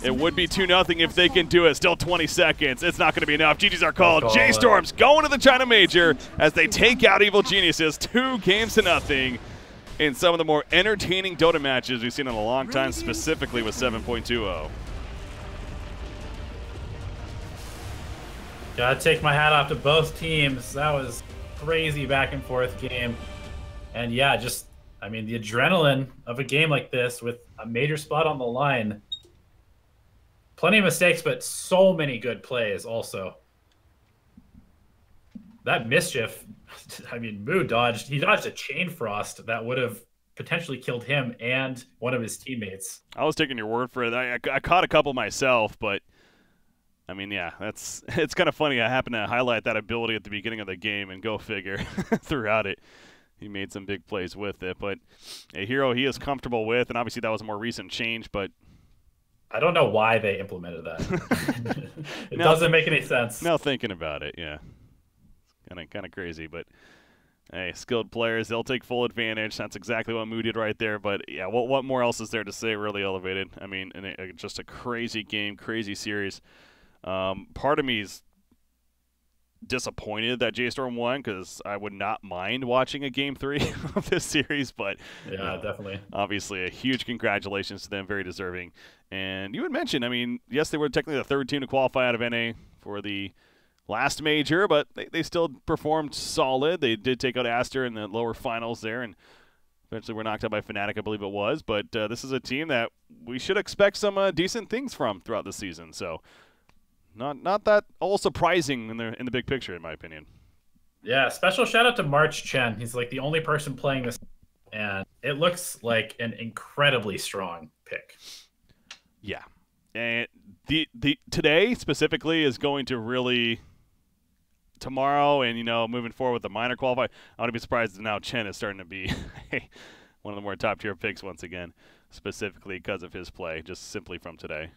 It would be 2-0 if they can do it. Still 20 seconds. It's not going to be enough. GG's are called. J.Storm's going to the China Major as they take out Evil Geniuses 2-0 in some of the more entertaining Dota matches we've seen in a long time, specifically with 7.20. Gotta take my hat off to both teams. That was crazy back and forth game. And yeah, just, I mean, the adrenaline of a game like this with a major spot on the line. Plenty of mistakes, but so many good plays also. That Mischief, I mean, Moo dodged. He dodged a Chain Frost that would have potentially killed him and one of his teammates. I was taking your word for it. I caught a couple myself, but I mean, yeah, it's kind of funny. I happened to highlight that ability at the beginning of the game, and go figure, throughout it, he made some big plays with it. But a hero he is comfortable with, and obviously that was a more recent change, but I don't know why they implemented that. It doesn't make any sense. Now thinking about it, yeah. Kind of crazy, but hey, skilled players, they'll take full advantage. That's exactly what Moo did right there. But yeah, what more else is there to say? Really elevated. I mean, just a crazy game, crazy series. Part of me is disappointed that J.Storm won, because I would not mind watching a Game 3 of this series. But yeah, definitely. Obviously, a huge congratulations to them. Very deserving. And you had mentioned, I mean, yes, they were technically the third team to qualify out of NA for the last major, but they still performed solid. They did take out Aster in the lower finals there, and Eventually were knocked out by Fnatic, I believe it was. But this is a team that we should expect some decent things from throughout the season. So not that all surprising in the big picture, in my opinion. Yeah, special shout out to March Chen. He's like the only person playing this, and it looks like an incredibly strong pick. Yeah, and the today specifically is going to really tomorrow, and moving forward with the minor qualifier. I wouldn't be surprised if now Chen is starting to be one of the more top tier picks once again, specifically because of his play, just simply from today.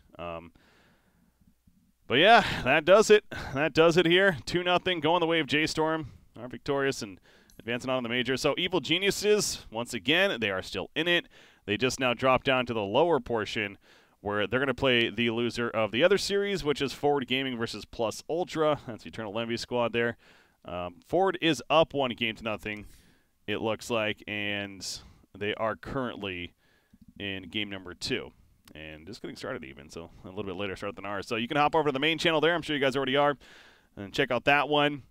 But yeah, that does it. That does it here. 2-0 going the way of J.Storm. Are victorious and advancing on in the major. So Evil Geniuses, once again, they are still in it. They just now drop down to the lower portion where they're going to play the loser of the other series, which is Forward Gaming versus Plus Ultra. That's the Eternal Envy squad there. Forward is up 1-0, it looks like, and they are currently in game number 2. And just getting started even, so a little bit later start than ours. So you can hop over to the main channel there. I'm sure you guys already are. And check out that one.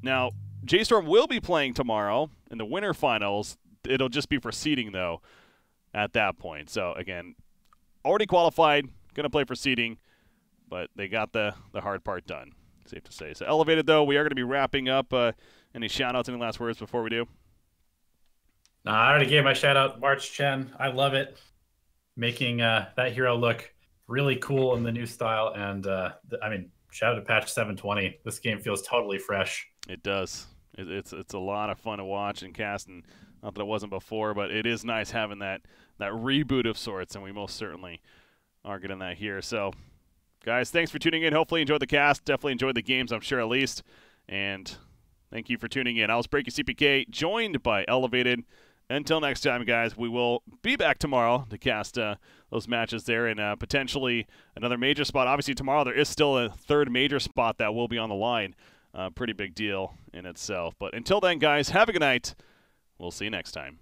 Now, J.Storm will be playing tomorrow in the winter finals. It'll just be for seeding, though, at that point. So, again, already qualified, going to play for seeding, but they got the hard part done, safe to say. So, Elevated, though, we are going to be wrapping up. Any shout-outs, any last words before we do? No, I already gave my shout-out, March Chen. I love it. Making that hero look really cool in the new style. And, I mean, shout out to patch 720. This game feels totally fresh. It does. It's a lot of fun to watch and cast, and not that it wasn't before, but it is nice having that reboot of sorts, and we most certainly are getting that here. So, guys, thanks for tuning in. Hopefully you enjoyed the cast. Definitely enjoyed the games, I'm sure, at least. And thank you for tuning in. I was BreakyCPK, joined by Elevated. Until next time, guys, we will be back tomorrow to cast those matches there and potentially another major spot. Obviously, tomorrow there is still a third major spot that will be on the line. Pretty big deal in itself. But until then, guys, have a good night. We'll see you next time.